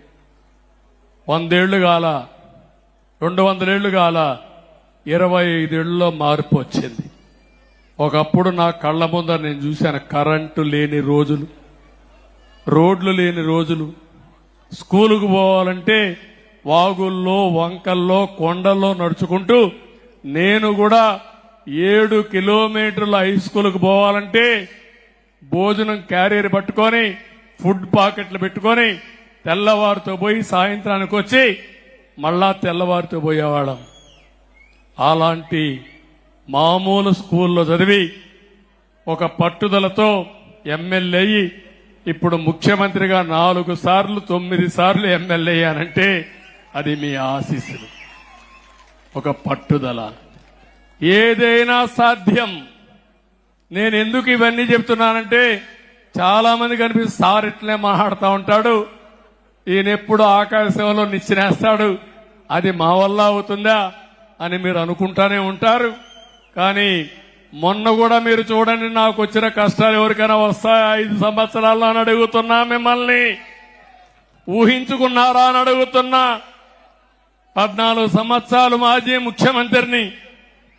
100 ఏళ్లు కాల, 200 ఏళ్లు కాల, 25 ఏళ్లలో మార్పు వచ్చింది. ఒకప్పుడు నా కళ్ల ముందర నేను చూశాను కరెంటు లేని రోజులు, రోడ్లు లేని రోజులు. స్కూలుకు పోవాలంటే వాగుల్లో, వంకల్లో, కొండల్లో నడుచుకుంటూ, నేను కూడా 7 కిలోమీటర్ల హై స్కూల్కు పోవాలంటే భోజనం క్యారియర్ పట్టుకొని, ఫుడ్ పాకెట్లు పెట్టుకొని తెల్లవారితో పోయి సాయంత్రానికి వచ్చి మళ్ళా తెల్లవారితో పోయేవాళ్ళం. అలాంటి మామూలు స్కూల్లో చదివి ఒక పట్టుదలతో ఎమ్మెల్యే అయ్యి ఇప్పుడు ముఖ్యమంత్రిగా 4 సార్లు 9 సార్లు ఎమ్మెల్యే అయ్యానంటే అది మీ ఆశీస్సులు, ఒక పట్టుదల. ఏదైనా సాధ్యం. నేను ఎందుకు ఇవన్నీ చెప్తున్నానంటే చాలా మంది కనిపిస్తుంది, సార్ ఇట్లే మాట్లాడుతూ ఉంటాడు, ఈయన ఎప్పుడు ఆకాశంలో నిచ్చినేస్తాడు, అది మా వల్ల అవుతుందా అని మీరు అనుకుంటానే ఉంటారు. కానీ మొన్న కూడా మీరు చూడండి, నాకు వచ్చిన కష్టాలు ఎవరికైనా వస్తాయా 5 సంవత్సరాల్లో అని అడుగుతున్నా. మిమ్మల్ని ఊహించుకున్నారా అని అడుగుతున్నా. 14 సంవత్సరాలు మాజీ ముఖ్యమంత్రిని,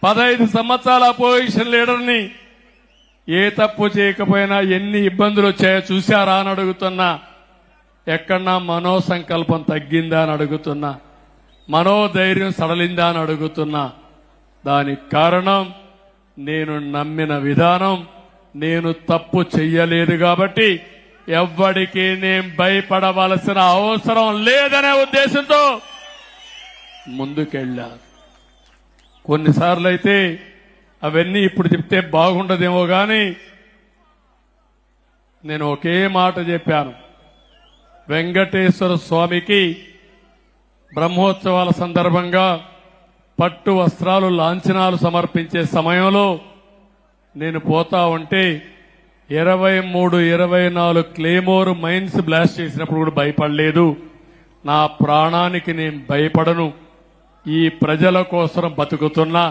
15 సంవత్సరాల అపోజిషన్ లీడర్ని. ఏ తప్పు చేయకపోయినా ఎన్ని ఇబ్బందులు వచ్చాయో చూశారా అని అడుగుతున్నా. ఎక్కడన్నా మనోసంకల్పం తగ్గిందా అని అడుగుతున్నా. మనోధైర్యం సడలిందా అని అడుగుతున్నా. దానికి కారణం నేను నమ్మిన విధానం. నేను తప్పు చెయ్యలేదు కాబట్టి ఎవ్వడికి నేను భయపడవలసిన అవసరం లేదనే ఉద్దేశంతో ముందుకెళ్ళా. కొన్నిసార్లు అయితే అవన్నీ ఇప్పుడు చెప్తే బాగుండదేమో గాని నేను ఒకే మాట చెప్పాను. వెంకటేశ్వర స్వామికి బ్రహ్మోత్సవాల సందర్భంగా పట్టు వస్త్రాలు, లాంఛనాలు సమర్పించే సమయంలో నేను పోతా ఉంటే 23, 24 క్లేమోర్ మైన్స్ బ్లాస్ట్ చేసినప్పుడు కూడా భయపడలేదు. నా ప్రాణానికి నేను భయపడను. ఈ ప్రజల కోసం బతుకుతున్నా,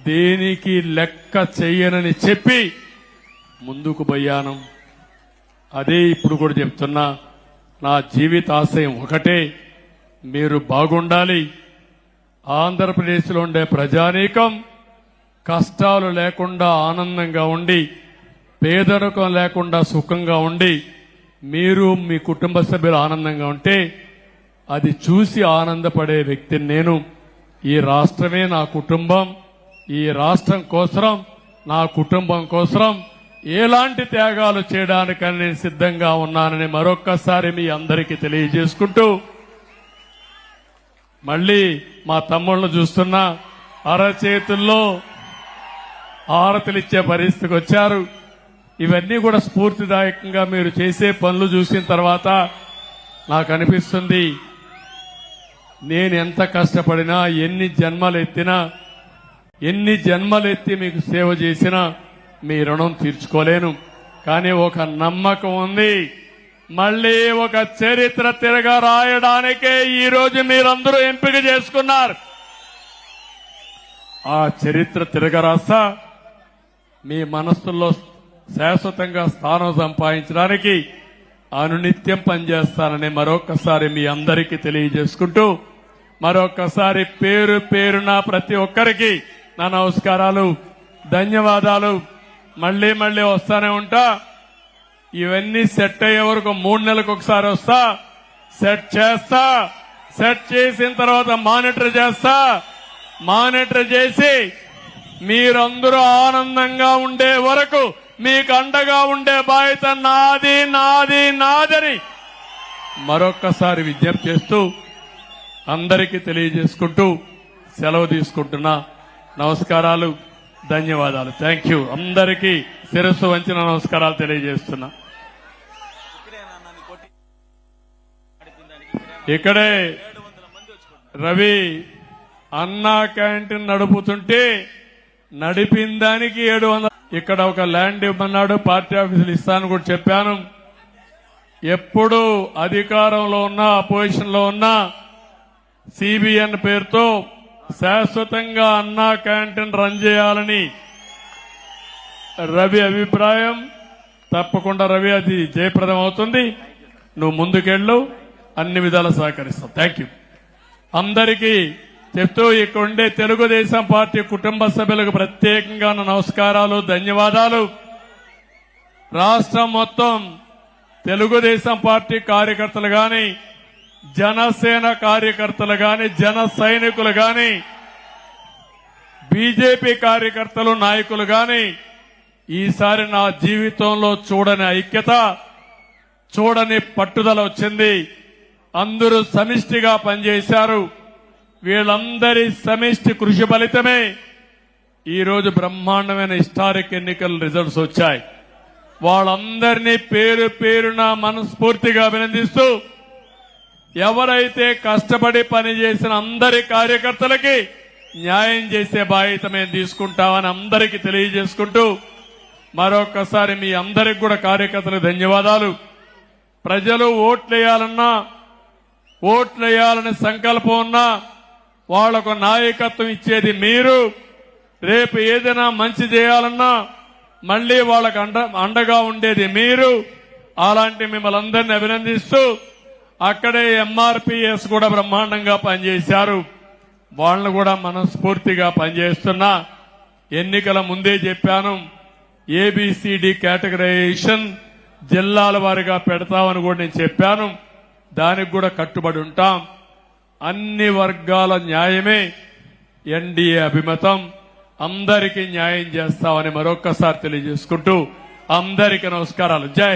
దేనికి లెక్క చెయ్యనని చెప్పి ముందుకు పోయాను. అదే ఇప్పుడు కూడా చెప్తున్నా. నా జీవితాశయం ఒకటే, మీరు బాగుండాలి. ఆంధ్రప్రదేశ్లో ఉండే ప్రజానీకం కష్టాలు లేకుండా ఆనందంగా ఉండి, పేదరికం లేకుండా సుఖంగా ఉండి, మీరు మీ కుటుంబ సభ్యులు ఆనందంగా ఉంటే అది చూసి ఆనందపడే వ్యక్తిని నేను. ఈ రాష్ట్రమే నా కుటుంబం. ఈ రాష్ట్రం కోసం, నా కుటుంబం కోసం ఎలాంటి త్యాగాలు చేయడానికని నేను సిద్ధంగా ఉన్నానని మరొక్కసారి మీ అందరికీ తెలియజేసుకుంటూ, మళ్లీ మా తమ్ముళ్లు చూస్తున్నా అరచేతుల్లో హారతులిచ్చే పరిస్థితికి వచ్చారు. ఇవన్నీ కూడా స్ఫూర్తిదాయకంగా మీరు చేసే పనులు చూసిన తర్వాత నాకు అనిపిస్తుంది, నేను ఎంత కష్టపడినా, ఎన్ని జన్మలు ఎత్తినా ఎన్ని జన్మలెత్తి మీకు సేవ చేసినా మీ రుణం తీర్చుకోలేను. కానీ ఒక నమ్మకం ఉంది, మళ్లీ ఒక చరిత్ర తిరగ రాయడానికే ఈ రోజు మీరందరూ ఎంపిక చేసుకున్నారు. ఆ చరిత్ర తిరగరాస్తా మీ మనస్సుల్లో శాశ్వతంగా స్థానం సంపాదించడానికి అనునిత్యం పనిచేస్తానని మరొకసారి మీ అందరికీ తెలియజేసుకుంటూ, మరొకసారి పేరు పేరున ప్రతి ఒక్కరికి నా నమస్కారాలు, ధన్యవాదాలు. మళ్లీ మళ్లీ వస్తానే ఉంటా. ఇవన్నీ సెట్ అయ్యే వరకు 3 నెలలకు ఒకసారి వస్తా, సెట్ చేస్తా. సెట్ చేసిన తర్వాత మానిటర్ చేస్తా. మానిటర్ చేసి మీరందరూ ఆనందంగా ఉండే వరకు మీకు అండగా ఉండే బాధ్యత నాది నాది నాదని మరొక్కసారి విజ్ఞప్తి చేస్తూ అందరికీ తెలియజేసుకుంటూ సెలవు తీసుకుంటున్నా. నమస్కారాలు, ధన్యవాదాలు. Thank you. అందరికీ శిరస్సు వంచిన నమస్కారాలు తెలియజేస్తున్నా. ఇక్కడే రవి అన్నా క్యాంటీన్ నడుపుతుంటే నడిపిన దానికి 700. ఇక్కడ ఒక ల్యాండ్ ఇవ్వమన్నాడు, పార్టీ ఆఫీసులు ఇస్తాను కూడా చెప్పాను. ఎప్పుడు అధికారంలో ఉన్నా అపోజిషన్ లో ఉన్నా సిబిఎన్ పేరుతో శాశ్వతంగా అన్నా క్యాంటీన్ రన్ చేయాలని రవి అభిప్రాయం. తప్పకుండా రవి, అది జయప్రదం అవుతుంది. నువ్వు ముందుకెళ్ళు, అన్ని విధాలా సహకరిస్తాం. Thank you. అందరికీ చెప్తూ ఇక్కడ ఉండే తెలుగుదేశం పార్టీ కుటుంబ సభ్యులకు ప్రత్యేకంగా నా నమస్కారాలు, ధన్యవాదాలు. రాష్ట్రం మొత్తం తెలుగుదేశం పార్టీ కార్యకర్తలు గాని, జనసేన కార్యకర్తలు గాని, జన సైనికులు గాని, బీజేపీ కార్యకర్తలు నాయకులు గాని ఈసారి నా జీవితంలో చూడని ఐక్యత, చూడని పట్టుదల వచ్చింది. అందరూ సమిష్టిగా పనిచేశారు. వీళ్ళందరి సమిష్టి కృషి ఫలితమే ఈరోజు బ్రహ్మాండమైన హిస్టారిక్ ఎన్నికల రిజల్ట్స్ వచ్చాయి. వాళ్ళందరినీ పేరు పేరున మనస్ఫూర్తిగా అభినందిస్తూ, ఎవరైతే కష్టపడి పనిచేసిన అందరి కార్యకర్తలకి న్యాయం చేసే బాధ్యత మేము తీసుకుంటామని అందరికీ తెలియజేసుకుంటూ, మరొకసారి మీ అందరికి కూడా కార్యకర్తలకు ధన్యవాదాలు. ప్రజలు ఓట్లేయాలని సంకల్పం ఉన్నా వాళ్లకు నాయకత్వం ఇచ్చేది మీరు. రేపు ఏదైనా మంచి చేయాలన్నా మళ్లీ వాళ్ళకు అండగా ఉండేది మీరు. అలాంటి మిమ్మల్ని అందరినీ అభినందిస్తూ, అక్కడే ఎంఆర్పీఎస్ కూడా బ్రహ్మాండంగా పనిచేశారు. వాళ్ళను కూడా మనస్ఫూర్తిగా పనిచేస్తున్నా. ఎన్నికల ముందే చెప్పాను, ఏబిసిడి కేటగరైజేషన్ జిల్లాల వారీగా పెడతామని కూడా నేను చెప్పాను. దానికి కూడా కట్టుబడి ఉంటాం. అన్ని వర్గాల న్యాయమే ఎన్డీఏ అభిమతం. అందరికీ న్యాయం చేస్తామని మరొక్కసారి తెలియజేసుకుంటూ అందరికీ నమస్కారాలు. జై